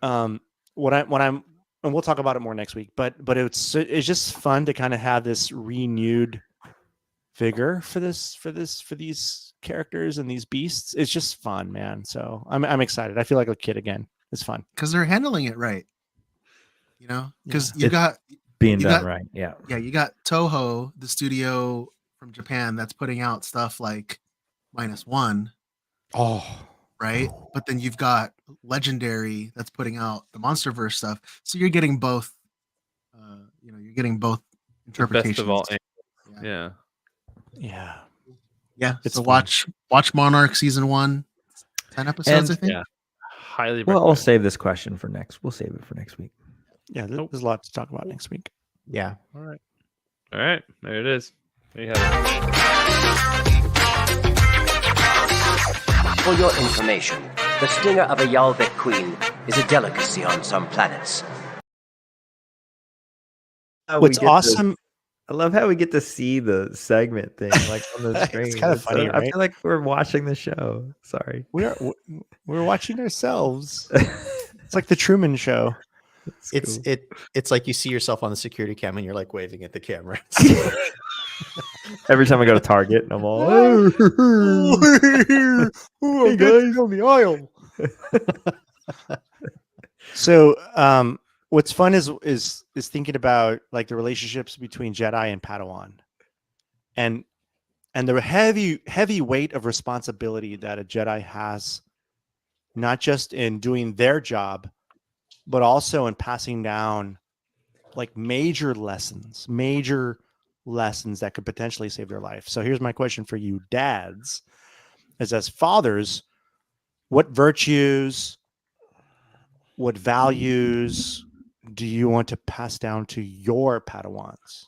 And we'll talk about it more next week, but it's just fun to kind of have this renewed vigor for these characters and these beasts. It's just fun, man. So I'm excited. I feel like a kid again. It's fun because they're handling it right. Because you It's got being you done got- right. Yeah. Yeah, you got Toho, the studio from Japan that's putting out stuff like -1. Oh, right. But then you've got Legendary that's putting out the MonsterVerse stuff. So you're getting both. You're getting both The interpretations. best of all angles. Yeah. Yeah. It's So fun. watch Monarch season 1, 10 episodes, I think. Yeah. Highly Well, I'll recommend. save this question for next. We'll save it for next week. Yeah, there's a lot to talk about next week. Yeah. All right. There it is. There you have it. For your information, the stinger of a Yalbek queen is a delicacy on some planets. What's awesome? I love how we get to see the segment thing like on the It's screen. kinda funny, I right? feel like we're watching the show. Sorry. We're watching ourselves. It's like the Truman Show. It's like you see yourself on the security cam and you're like waving at the camera. Every time I go to Target, I'm all, Oh, hey guys on the aisle. So, what's fun is thinking about like the relationships between Jedi and Padawan, and the heavy weight of responsibility that a Jedi has, not just in doing their job, but also in passing down like major lessons that could potentially save their life. So here's my question for you dads, is as fathers, what virtues, what values do you want to pass down to your Padawans?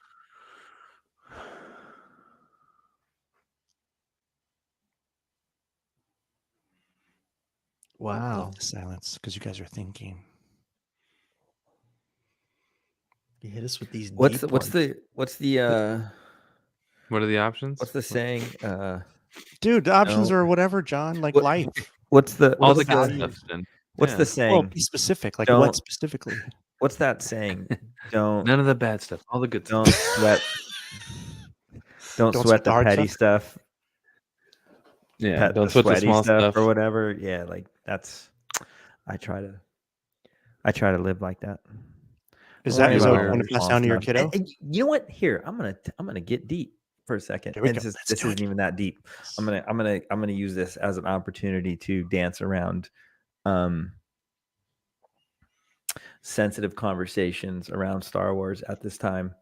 Wow. Love the silence because you guys are thinking. You hit us with these. What's deep the ones. What are the options? what's the saying? Dude, the options are whatever, John, like life. What's the All what's the good the, stuff, then. what's Yeah. the saying? Well, be specific. Like Don't- what specifically? What's that saying? Don't None of the bad stuff. All the good don't stuff. sweat don't sweat the hard petty stuff. Yeah. Pet Don't the sweat the sweaty small stuff stuff. or whatever. Yeah, like that's I try to live like that. Is Don't that worry what about you all want the to pass small down to your stuff. kiddo? And you know what? Here, I'm gonna get deep for a second. Here we And go. this Let's do isn't it. even that deep. I'm gonna use this as an opportunity to dance around sensitive conversations around Star Wars at this time.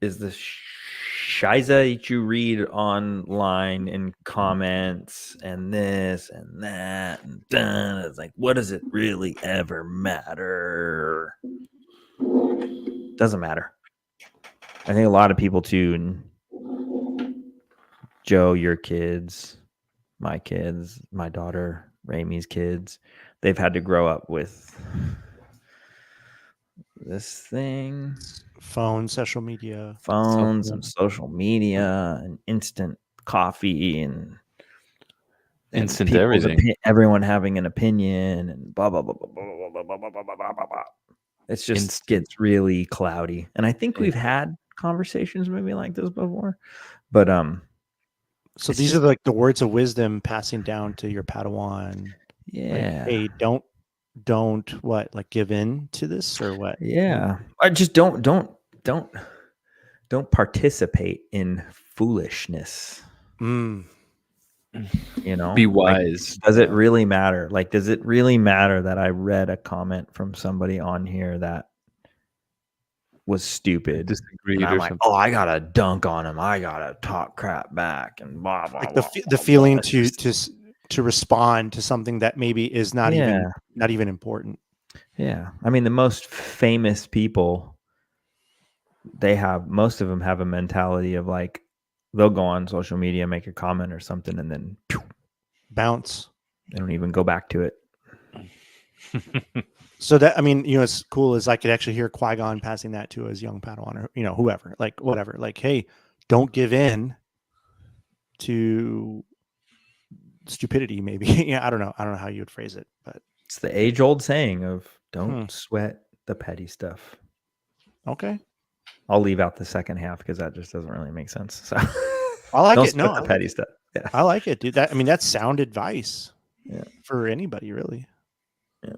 Is the shiza that you read online in comments and this and that and done. It's like, what does it really ever matter? Doesn't matter. I think a lot of people too. Joe, your kids, my daughter, Remy's kids, they've had to grow up with this thing. Phones, social media. Phones and social media and instant coffee and Instant people's everything. everyone having an opinion and blah blah blah blah blah blah blah blah blah blah blah blah. It's just gets really cloudy. And I think we've had conversations maybe like this before, but So it's these just- are like the words of wisdom passing down to your Padawan. Yeah. Like, hey, don't what, like give in to this or what? Yeah. I just don't participate in foolishness. Mm. You know, Be like, wise. does it really matter? Like, does it really matter that I read a comment from somebody on here that was stupid? Disagreed And I'm or like, something. oh, I gotta dunk on him. I gotta talk crap back and blah blah. Like blah, the feeling to respond to something that maybe is not Yeah. even important. Yeah, I mean, the most famous people, most of them have a mentality of like, they'll go on social media, make a comment or something, and then Bounce. They don't even go back to it. So that, I mean, you know, it's cool is I could actually hear Qui-Gon passing that to his young Padawan or, you know, whoever, like whatever, like, hey, don't give in to stupidity, maybe. Yeah, I don't know how you would phrase it, but it's the age-old saying of don't sweat the petty stuff. Okay. I'll leave out the second half because that just doesn't really make sense. So I like don't it. No, sweat the petty stuff. Yeah. I like it, dude. That, I mean, that's sound advice. Yeah. For anybody, really. Yeah.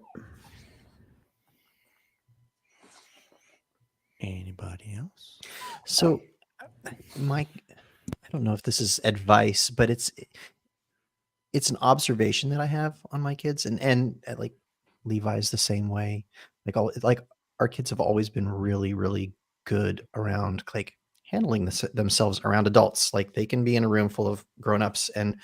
Anybody else? So, Mike, I don't know if this is advice, but it's an observation that I have on my kids, and like Levi's the same way. Like our kids have always been really, really good around like handling themselves around adults. Like they can be in a room full of grown-ups and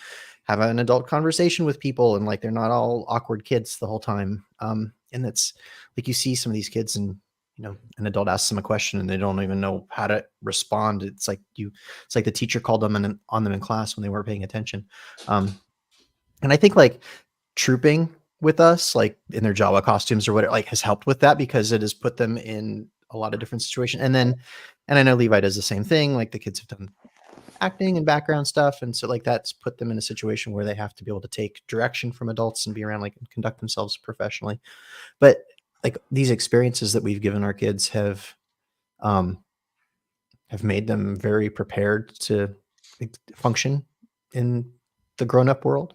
have an adult conversation with people, and like they're not all awkward kids the whole time. And that's like you see some of these kids, and you know, an adult asks them a question and they don't even know how to respond. It's like the teacher called them on them in class when they weren't paying attention. And I think like trooping with us, like in their Jawa costumes or whatever, like has helped with that because it has put them in a lot of different situations. And I know Levi does the same thing. Like the kids have done acting and background stuff. And so like that's put them in a situation where they have to be able to take direction from adults and be around, like, and conduct themselves professionally. But like these experiences that we've given our kids have made them very prepared to function in the grown-up world.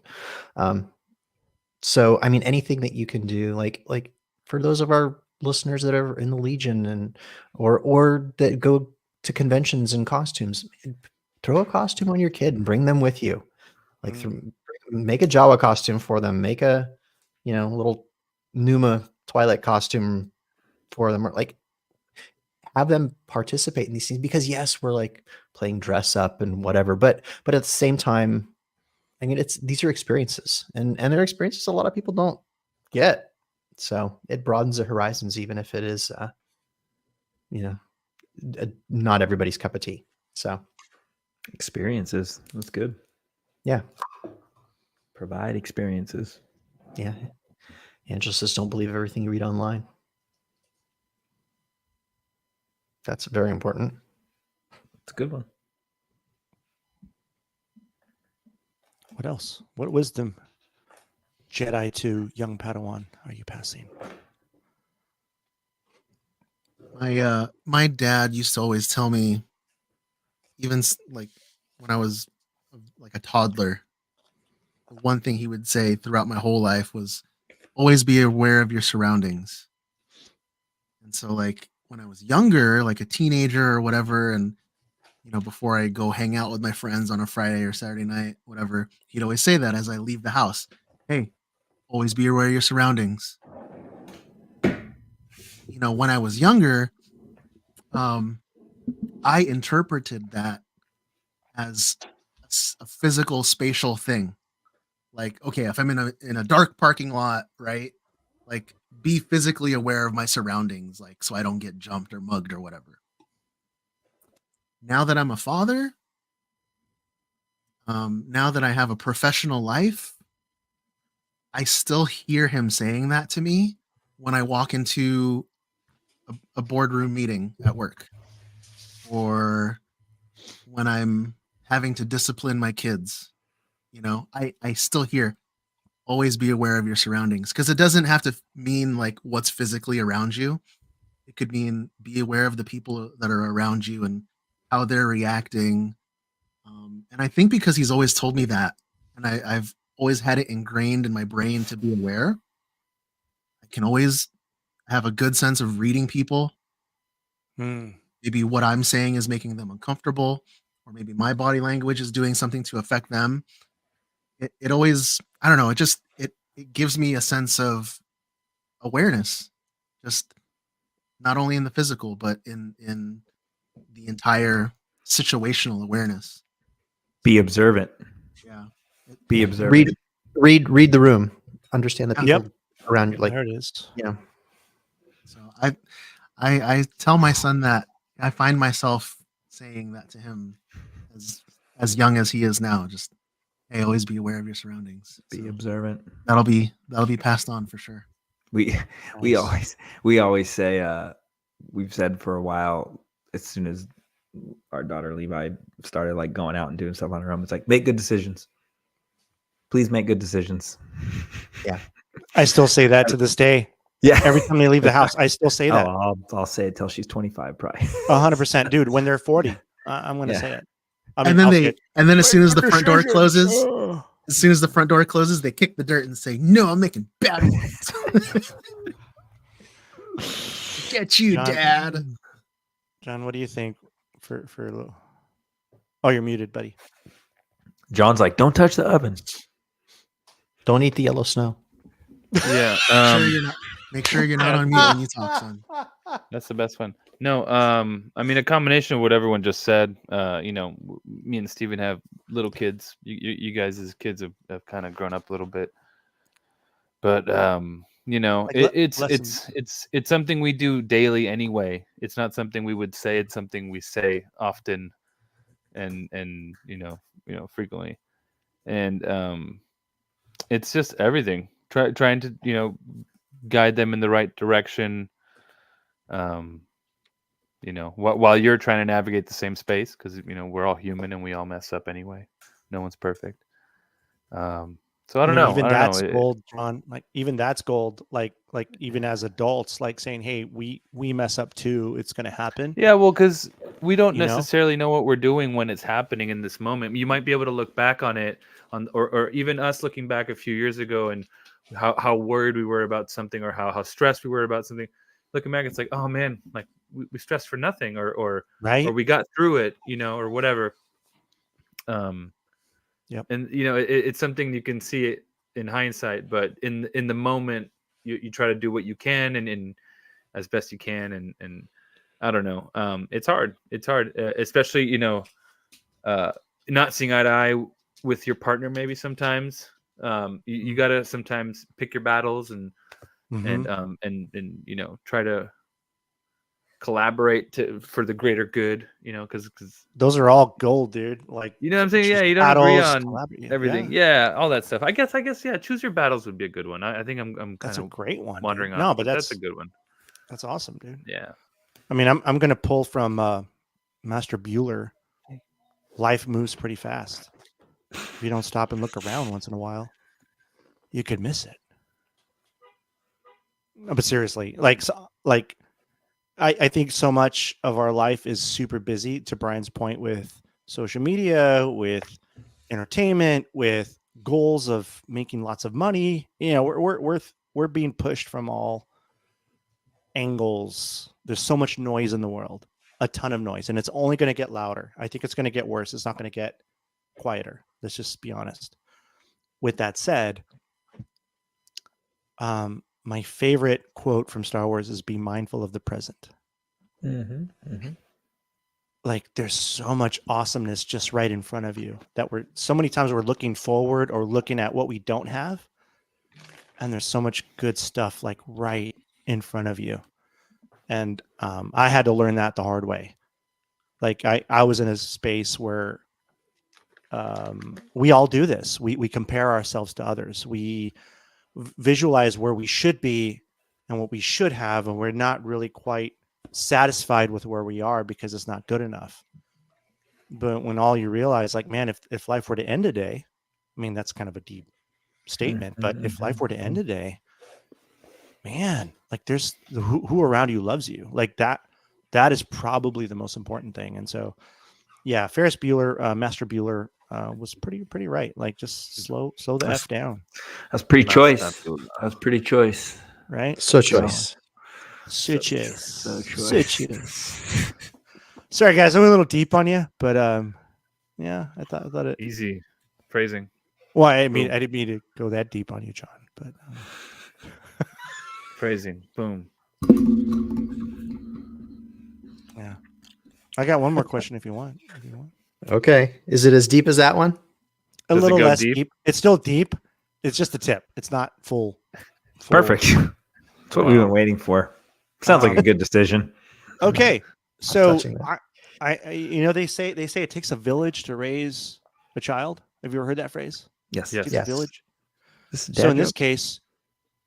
So, I mean, anything that you can do, like for those of our listeners that are in the Legion and or that go to conventions in costumes, throw a costume on your kid and bring them with you. Like make a Jawa costume for them. Make a, you know, little Numa Twilight costume for them, or like have them participate in these things, because yes, we're like playing dress up and whatever, but at the same time, I mean, these are experiences, and they're experiences a lot of people don't get. So it broadens the horizons, even if it is, you know, not everybody's cup of tea. So experiences, that's good. Yeah. Provide experiences. Yeah. Angela says, don't believe everything you read online. That's very important. It's a good one. What else? What wisdom, Jedi to young Padawan, are you passing? My dad used to always tell me, even like when I was like a toddler, the one thing he would say throughout my whole life was always be aware of your surroundings. And so like when I was younger, like a teenager or whatever, and you know, before I go hang out with my friends on a Friday or Saturday night, whatever, he'd always say that as I leave the house. Hey, always be aware of your surroundings. You know, when I was younger, I interpreted that as a physical spatial thing. Like, okay, if I'm in a dark parking lot, right? Like be physically aware of my surroundings, like so I don't get jumped or mugged or whatever. Now that I'm a father, now that I have a professional life, I still hear him saying that to me when I walk into a boardroom meeting at work, or when I'm having to discipline my kids. You know, I still hear, always be aware of your surroundings, because it doesn't have to mean like what's physically around you. It could mean be aware of the people that are around you and how they're reacting. And I think because he's always told me that, and I've always had it ingrained in my brain to be aware, I can always have a good sense of reading people. Maybe what I'm saying is making them uncomfortable, or maybe my body language is doing something to affect them. It always, I don't know, it gives me a sense of awareness, just not only in the physical, but in the entire situational awareness. Be observant. Yeah. Be observant. Read the room. Understand the people Yep. around you. Like There it is. Yeah. So I tell my son that I find myself saying that to him as young as he is now. Just, hey, always be aware of your surroundings. Be observant. That'll be passed on for sure. We always say we've said for a while, as soon as our daughter Levi started like going out and doing stuff on her own, it's like, make good decisions. Please make good decisions. Yeah. I still say that to this day. Yeah. Every time they leave the house, I still say that. Oh, I'll say it till she's 25, probably. 100%, dude. When they're 40, I'm going to say it. I mean, and then as soon as the front door closes, they kick the dirt and say, "No, I'm making bad ones." Get you, John, Dad. John, what do you think for a little? Oh, you're muted, buddy. John's like, don't touch the oven. Don't eat the yellow snow. Yeah. Make sure you're not on mute when you talk, son. That's the best one. No, I mean, a combination of what everyone just said. Me and Steven have little kids. You guys as kids have kind of grown up a little bit, but it's something we do daily anyway. It's not something we would say. It's something we say often, and frequently, and it's just everything. Trying to guide them in the right direction. While you're trying to navigate the same space, because we're all human and we all mess up anyway. No one's perfect. So I don't know. Even I don't that's know. gold, John. Like even that's gold. Like even as adults, like saying, "Hey, we mess up too. It's going to happen." Yeah, well, because we don't You know? necessarily know what we're doing when it's happening in this moment. You might be able to look back on it, or even us looking back a few years ago and how worried we were about something, or how stressed we were about something. Looking back, it's like, oh man, like we stressed for nothing, or right, or we got through it, or whatever. Yep. And it's something you can see it in hindsight, but in the moment, you try to do what you can and as best you can, and I don't know. It's hard. It's hard, especially not seeing eye to eye with your partner. Maybe sometimes you gotta sometimes pick your battles and try to collaborate for the greater good. Because those are all gold, dude. Like what I'm saying. Yeah, you don't agree on everything. Yeah, all that stuff. I guess. Yeah, choose your battles would be a good one. I think I'm kind that's a of great one. wandering Dude. off. No, but that's a good one. That's awesome, dude. Yeah. I mean, I'm going to pull from Master Bueller. Life moves pretty fast. If you don't stop and look around once in a while, you could miss it. No, but seriously, I think so much of our life is super busy, to Brian's point, with social media, with entertainment, with goals of making lots of money. We're being pushed from all angles. There's so much noise in the world, a ton of noise, and it's only going to get louder. I think it's going to get worse. It's not going to get quieter. Let's just be honest. With that said, my favorite quote from Star Wars is "Be mindful of the present." Like there's so much awesomeness just right in front of you that so many times we're looking forward or looking at what we don't have, and there's so much good stuff like right in front of you. And I had to learn that the hard way. Like I was in a space where we all do this. We compare ourselves to others. We visualize where we should be and what we should have, and we're not really quite satisfied with where we are because it's not good enough. But when all you realize, like, man, if life were to end today, I mean, that's kind of a deep statement, but if life were to end today, man, like who around you loves you, like that is probably the most important thing. And so Yeah, Ferris Bueller, Master Bueller was pretty right. Like just slow the F down. That's pretty choice. That's pretty choice. Right? So choice. So choice. So So choice. choice. Sorry guys, I'm a little deep on you, but yeah, I thought it Easy phrasing. Well, I didn't mean to go that deep on you, John, but Phrasing. Boom. Yeah. I got one more question if you want. Okay. Is it as deep as that one? A Does it little go less deep? deep. It's still deep. It's just the tip. It's not full. Perfect. That's what we've been waiting for. Sounds like a good decision. Okay. So touching that. I they say it takes a village to raise a child. Have you ever heard that phrase? Yes. Yes. Takes a village. This is So dad in this joke. case,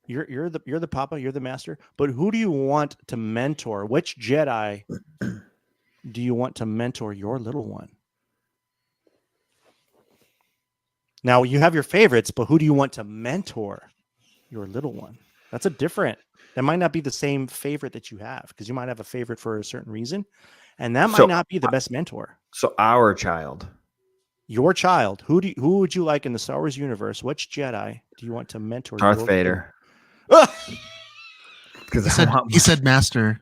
you're the papa, you're the master, but who do you want to mentor? Which Jedi do you want to mentor your little one? Now you have your favorites, but who do you want to mentor your little one? That's that might not be the same favorite that you have, because you might have a favorite for a certain reason, and that So, might not be the best mentor. So our child. Your child, who would you like in the Star Wars universe? Which Jedi do you want to mentor? Darth your Vader. Because He said master.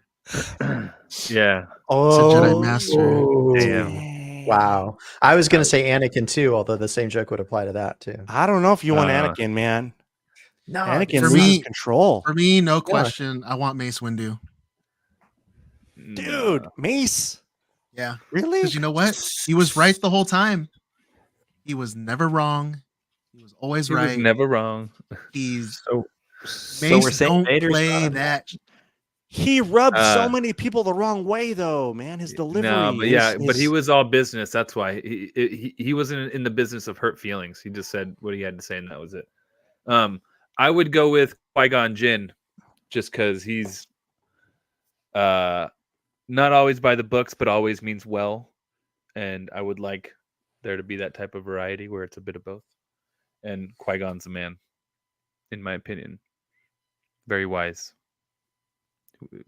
Yeah. Oh, Jedi master. Damn. Wow. I was going to say Anakin too, although the same joke would apply to that too. I don't know if you want Anakin, man. No, Anakin for loses me- control. For me, no question. I want Mace Windu. Dude, Mace. Yeah. Really? Because you know what? He was right the whole time. He was never wrong. He was always He right. was never wrong. He's So Mace. we're saying Don't Vader's play not- that. He rubbed so many people the wrong way, though, man. His delivery. No, but but he was all business. That's why he wasn't in the business of hurt feelings. He just said what he had to say, and that was it. I would go with Qui-Gon Jinn, just because he's not always by the books, but always means well. And I would like there to be that type of variety where it's a bit of both. And Qui-Gon's a man, in my opinion. Very wise.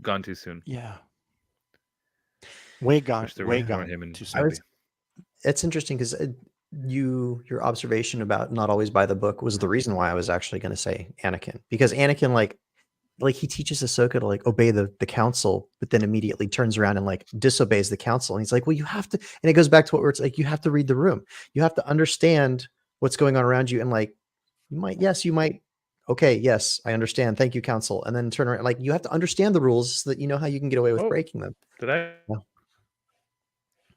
Gone too soon. Yeah. Way gone. Wish there Way was more gone. him and Too Abby. soon. It's interesting because your observation about not always by the book was the reason why I was actually going to say Anakin, because Anakin like he teaches Ahsoka to like obey the council, but then immediately turns around and like disobeys the council. And he's like, well, you have to, and it goes back to what it's like, you have to read the room. You have to understand what's going on around you. And like, you might, okay, yes, I understand. Thank you, council. And then turn around. Like, you have to understand the rules so that you know how you can get away with breaking them. Did I? Yeah.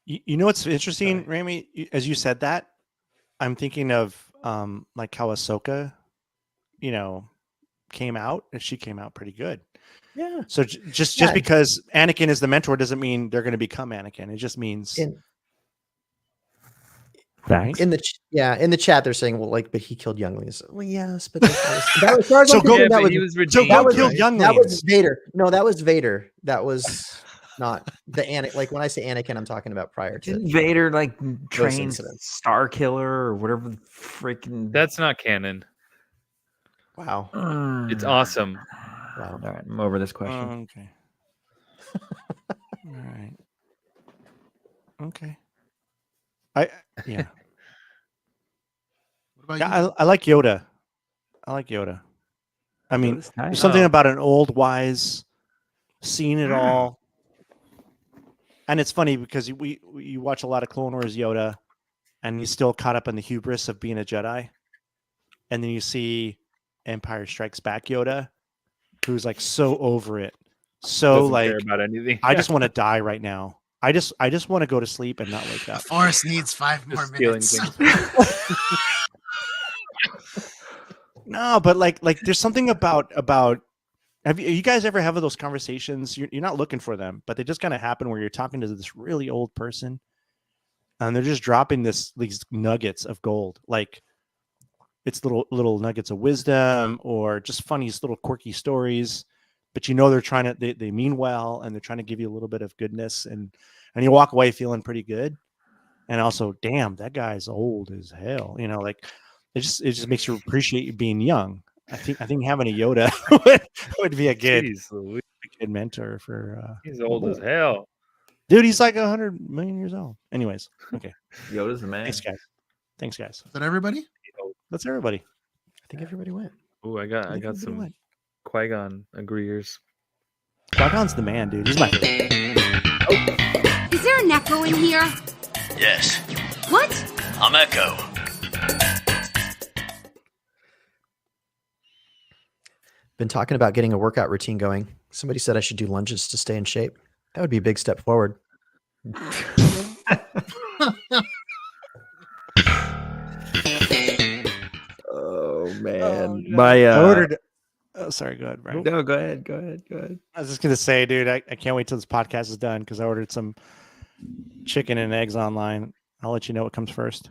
You know what's interesting, Remy? As you said that, I'm thinking of like how Ahsoka, came out, and she came out pretty good. Yeah. So just because Anakin is the mentor doesn't mean they're going to become Anakin. It just means. Thanks. In the chat, they're saying, well, like, but he killed younglings. Well, yes, but that was So go- that was, he was so redeemed, that was, right? that was Vader. No, that was Vader. That was not the Anakin. Like when I say Anakin, I'm talking about prior to Didn't Vader like train incidents. Star Killer or whatever the freaking. That's not canon. Wow. It's awesome. Wow. All right, I'm over this question. Okay. All right. Okay. Yeah. What about Yeah, you? I like Yoda. I like Yoda. I mean, Yoda's nice. there's something about an old wise, seen it all. And it's funny because you watch a lot of Clone Wars Yoda, and he's still caught up in the hubris of being a Jedi. And then you see Empire Strikes Back Yoda, who's like so over it, so Doesn't like care about anything. I just want to die right now. I just want to go to sleep and not wake The up. Force needs 5 more Just stealing minutes. things. No, but like there's something about have you guys ever have those conversations? You're not looking for them, but they just kind of happen where you're talking to this really old person and they're just dropping these nuggets of gold. Like it's little nuggets of wisdom or just funny little quirky stories, but they're trying to they mean well and they're trying to give you a little bit of goodness and you walk away feeling pretty good. And also, damn, that guy's old as hell. Like it just makes you appreciate you being young. I think having a Yoda would be a good Jeez Louise. mentor for. He's old as hell. Dude, he's like 100 million years old. Anyways, okay. Yoda's the man. Thanks, guys. Is that everybody? That's everybody. I think everybody went. Oh, I got some Qui-Gon agreeers. Qui-Gon's the man, dude. He's my favorite. Is there an echo in here? Yes, What? I'm Echo. Been talking about getting a workout routine going. Somebody said I should do lunges to stay in shape. That would be a big step forward. Oh man, I ordered. Oh, sorry. Go ahead, Brian. No, go ahead. I was just gonna say, dude, I can't wait till this podcast is done because I ordered some chicken and eggs online. I'll let you know what comes first.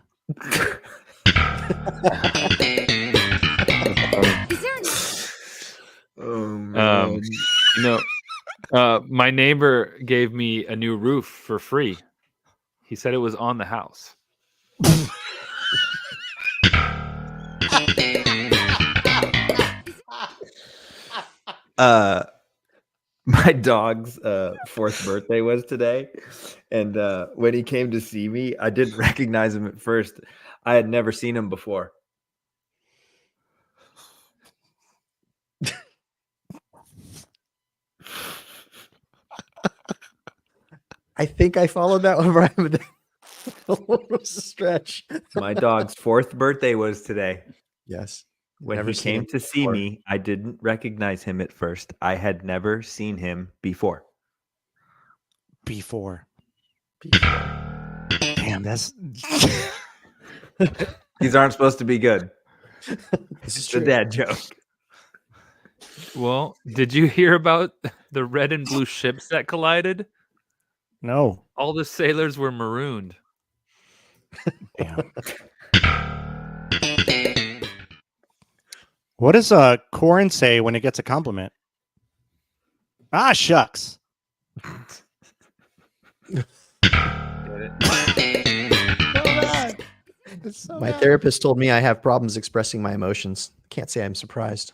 Oh man. My neighbor gave me a new roof for free. He said it was on the house. My dog's fourth birthday was today, and when he came to see me, I didn't recognize him at first. I had never seen him before. I think I followed that one, Brian. But what was the stretch? My dog's fourth birthday was today. Yes. When Never he seen came him to see before. me, I didn't recognize him at first. I had never seen him before. Before. Damn, that's These aren't supposed to be good. This is It's a dad joke. Well, did you hear about the red and blue ships that collided? No. All the sailors were marooned. Damn. What does Corin say when it gets a compliment? Ah, shucks. My therapist told me I have problems expressing my emotions. Can't say I'm surprised.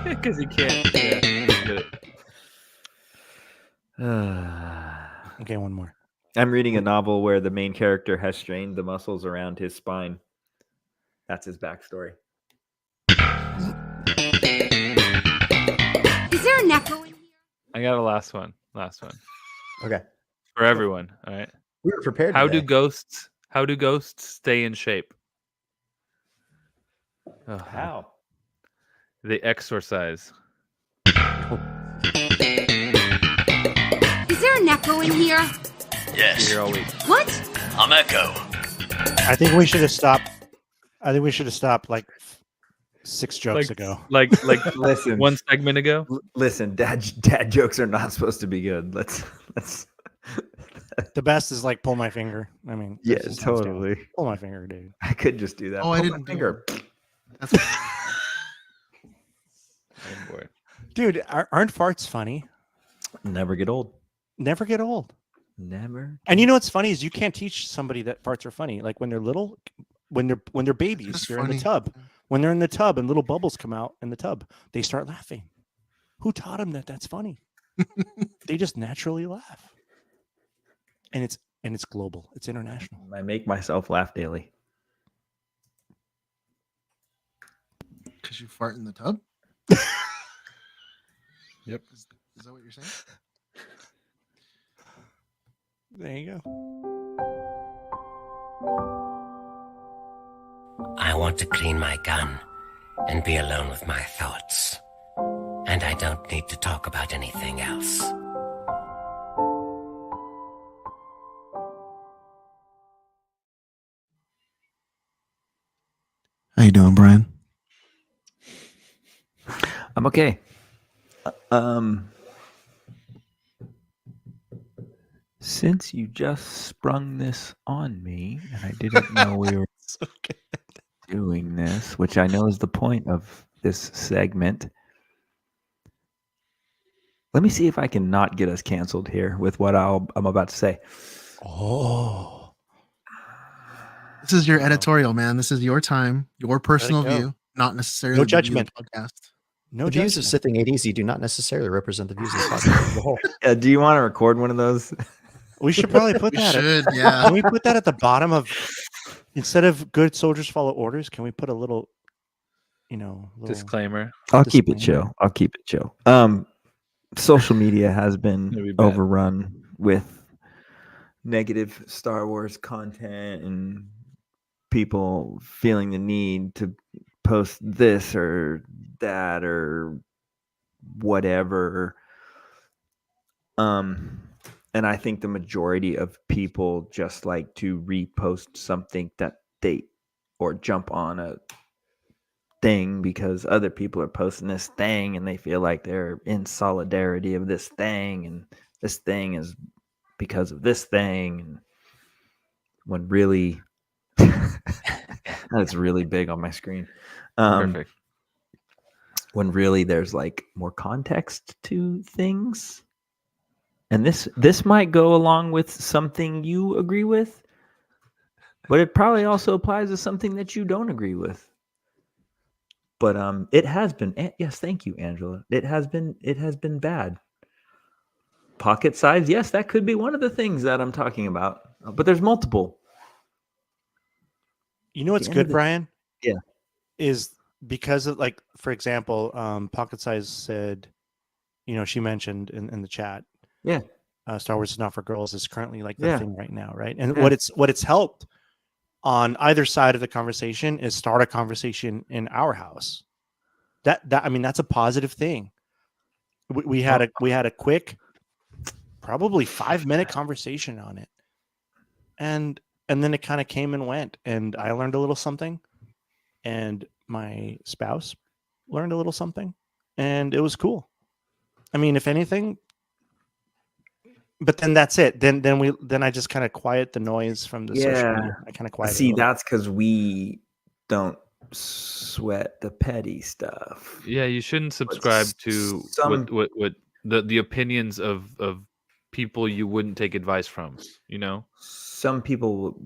Because you can't. Yeah, get it. Okay, one more. I'm reading a novel where the main character has strained the muscles around his spine. That's his backstory. Is there an echo in here? I got a last one. Okay. For everyone. All right. We were prepared. How today. do ghosts stay in shape? Oh, How? They exorcise. Is there an echo in here? Yes, Here all week. What? I'm Echo. I think we should have stopped. Like 6 jokes ago. Like Listen. one segment ago. Listen, dad jokes are not supposed to be good. Let's The best is like pull my finger. I mean, yeah, this is hands down. totally. Pull my finger, dude. I could just do that. Oh, I Pull my didn't do finger. That's Oh boy. Dude, aren't farts funny? Never get old. Never get old. Never. And you know what's funny is you can't teach somebody that farts are funny. Like when they're little, when they're babies, Just they're in the funny. tub. When they're in the tub and little bubbles come out in the tub, they start laughing. Who taught them that that's funny? They just naturally laugh. And it's global. It's international. I make myself laugh daily. because you fart in the tub. Yep. Is that what you're saying? There you go. I want to clean my gun and be alone with my thoughts. And I don't need to talk about anything else. How you doing, Brian? I'm okay. Since you just sprung this on me, and I didn't know we were doing this, which I know is the point of this segment. Let me see if I can not get us canceled here with what I'm about to say. Oh. This is your editorial, man. This is your time, your personal go. view, not necessarily No the view of judgment. the podcast. No the views judgment. of Sithing ADZ do not necessarily represent the views of the podcast as a whole. Do you want to record one of those? We should probably put We that. should, yeah. Can we put that at the bottom of instead of good soldiers follow orders? Can we put a little, little Disclaimer. I'll keep it chill. Social media has been overrun with negative Star Wars content and people feeling the need to post this or that or whatever. And I think the majority of people just like to repost something that they or jump on a thing because other people are posting this thing and they feel like they're in solidarity of this thing and this thing is because of this thing, and when really that's really big on my screen. Perfect. When really there's like more context to things. And this might go along with something you agree with, but it probably also applies to something that you don't agree with. But it has been, yes, thank you, Angela. It has been bad. Pocket size, yes, that could be one of the things that I'm talking about. But there's multiple. You know what's good, Brian? Yeah. Is because of, like, for example, Pocket Size said, she mentioned in the chat. Yeah. Star Wars is not for girls is currently like the thing right now, right? And what it's helped on either side of the conversation is start a conversation in our house. That I mean, that's a positive thing. We had a quick, probably 5-minute conversation on it, and then it kind of came and went, and I learned a little something, and my spouse learned a little something, and it was cool. I mean, if anything. But then that's it. Then I just kind of quiet the noise from the social media. I kind of quiet. See, that's because we don't sweat the petty stuff. Yeah, you shouldn't subscribe to what the opinions of people you wouldn't take advice from. Some people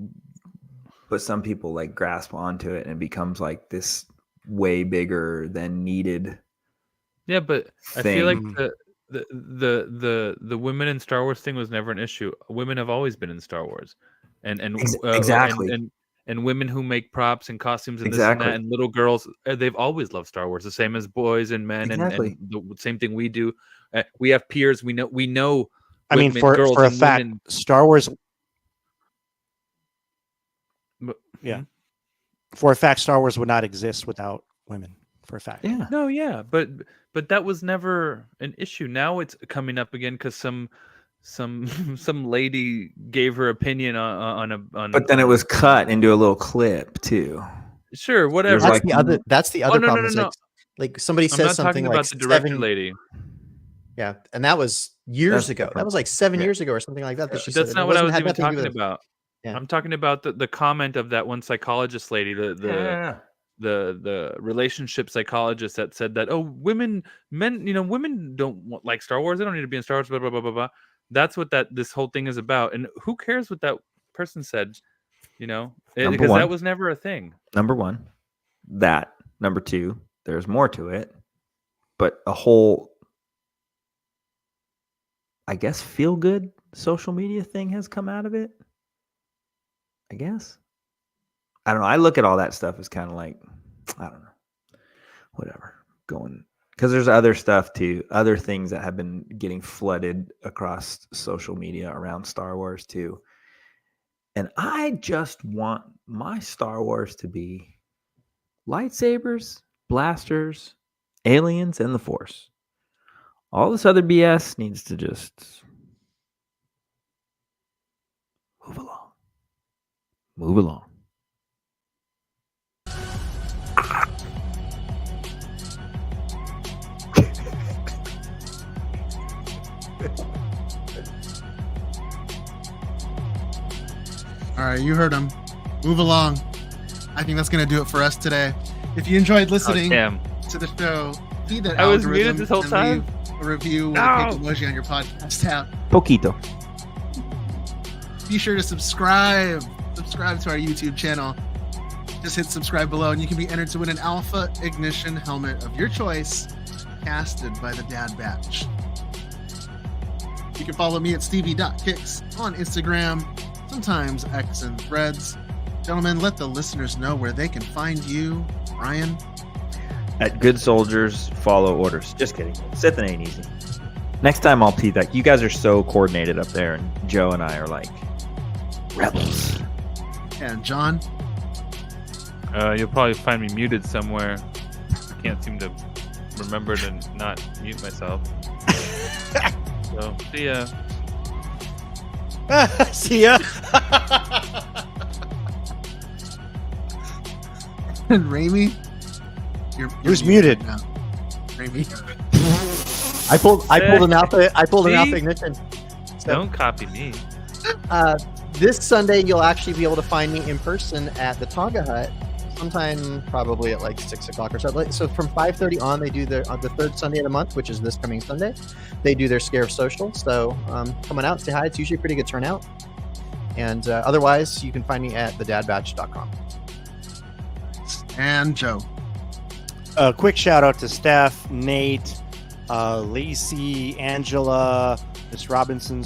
like grasp onto it and it becomes like this way bigger than needed. Yeah, but thing. I feel like the women in Star Wars thing was never an issue. Women have always been in Star Wars, and exactly, and women who make props and costumes and this and that, and little girls, they've always loved Star Wars, the same as boys and men, and the same thing we do. We have peers. We know. I mean, for a fact, Star Wars. Yeah, for a fact, Star Wars would not exist without women. For a fact. Yeah. No, yeah, but that was never an issue. Now it's coming up again because some lady gave her opinion on. But then it was cut into a little clip too. Sure, whatever. That's the other problem. No. Like somebody says something like the director lady. Yeah, and that was years ago. That was like 7 years ago or something like that. That's not what I was even talking about. Yeah. I'm talking about the comment of that one psychologist lady, the relationship psychologist that said that, women don't like Star Wars. They don't need to be in Star Wars. Blah blah blah blah blah. That's what this whole thing is about. And who cares what that person said? Because that was never a thing. Number one, that. Number two, there's more to it, but a whole, I guess, feel good social media thing has come out of it. I guess. I don't know. I look at all that stuff as kind of like, I don't know, whatever, going, because there's other stuff too, other things that have been getting flooded across social media around Star Wars too. And I just want my Star Wars to be lightsabers, blasters, aliens, and the Force. All this other BS needs to just move along. Move along. All right, you heard him. Move along. I think that's going to do it for us today. If you enjoyed listening to the show, feed that I was muted this whole time. Leave a review with a pink emoji on your podcast app. Poquito. Be sure to subscribe. Subscribe to our YouTube channel. Just hit subscribe below, and you can be entered to win an Alpha Ignition helmet of your choice casted by the Dad Batch. You can follow me at stevie.kicks on Instagram, sometimes X and Threads. Gentlemen, let the listeners know where they can find you. Brian? At Good Soldiers, follow orders. Just kidding. Sith ain't easy. Next time I'll tee that. You guys are so coordinated up there, and Joe and I are like rebels. And John? You'll probably find me muted somewhere. Can't seem to remember to not mute myself. So, see ya. See ya. And Remy? You're Who's muted? Now. Remy. I pulled an alpha. I pulled an alpha See? ignition. So, Don't copy me. this Sunday, you'll actually be able to find me in person at the Tonga Hut. Sometime probably at like 6 o'clock or so. So from 5:30 on, they do their on the third Sunday of the month, which is this coming Sunday. They do their Scare Social. So coming out, say hi. It's usually a pretty good turnout. And otherwise, you can find me at thedadbatch.com. And Joe. A quick shout out to Steph, Nate, Lacey, Angela, Miss Robinson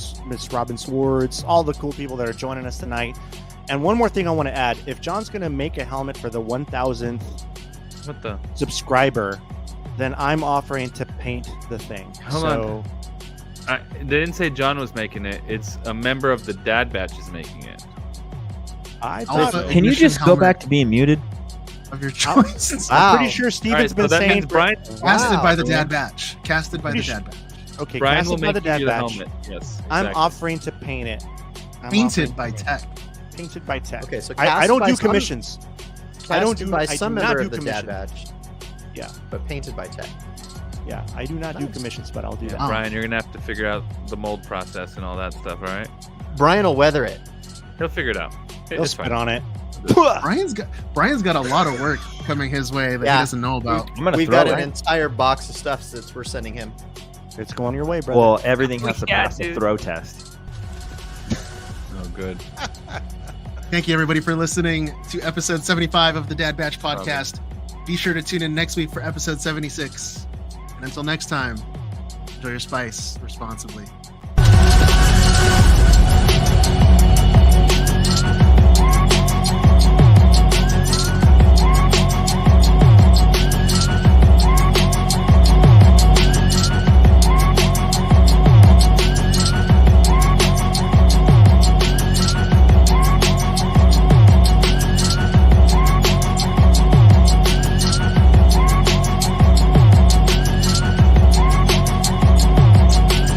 Swords, all the cool people that are joining us tonight. And one more thing I want to add: if John's going to make a helmet for the 1,000th subscriber, then I'm offering to paint the thing. Hold on. They didn't say John was making it. It's a member of the Dad Batch is making it. I thought. Can you just go back to being muted? Of your choice. I'm pretty sure Steven's been saying Brian casted by the Dad Batch. Casted by the Dad Batch. Okay, Brian will casted by the make Dad you the Batch. helmet. Yes, I'm exactly. offering to paint it. Painted by Tech. Painted by Tech. Okay, so I don't cast by do some- commissions. I don't do. by I some do not member do of the Dad commissions. Batch. Yeah, but painted by Tech. Yeah, I do not do commissions, but I'll do that. Brian, you're gonna have to figure out the mold process and all that stuff, all right? Brian will weather it. He'll figure it out. He'll It's spit fine. on it. Brian's got a lot of work coming his way that he doesn't know about. We've got an entire box of stuff that we're sending him. It's going your way, brother. Well, everything has to Yeah, pass the dude. throw test. Oh, good. Thank you, everybody, for listening to episode 75 of the Dad Batch podcast. Be sure to tune in next week for episode 76. And until next time, enjoy your spice responsibly.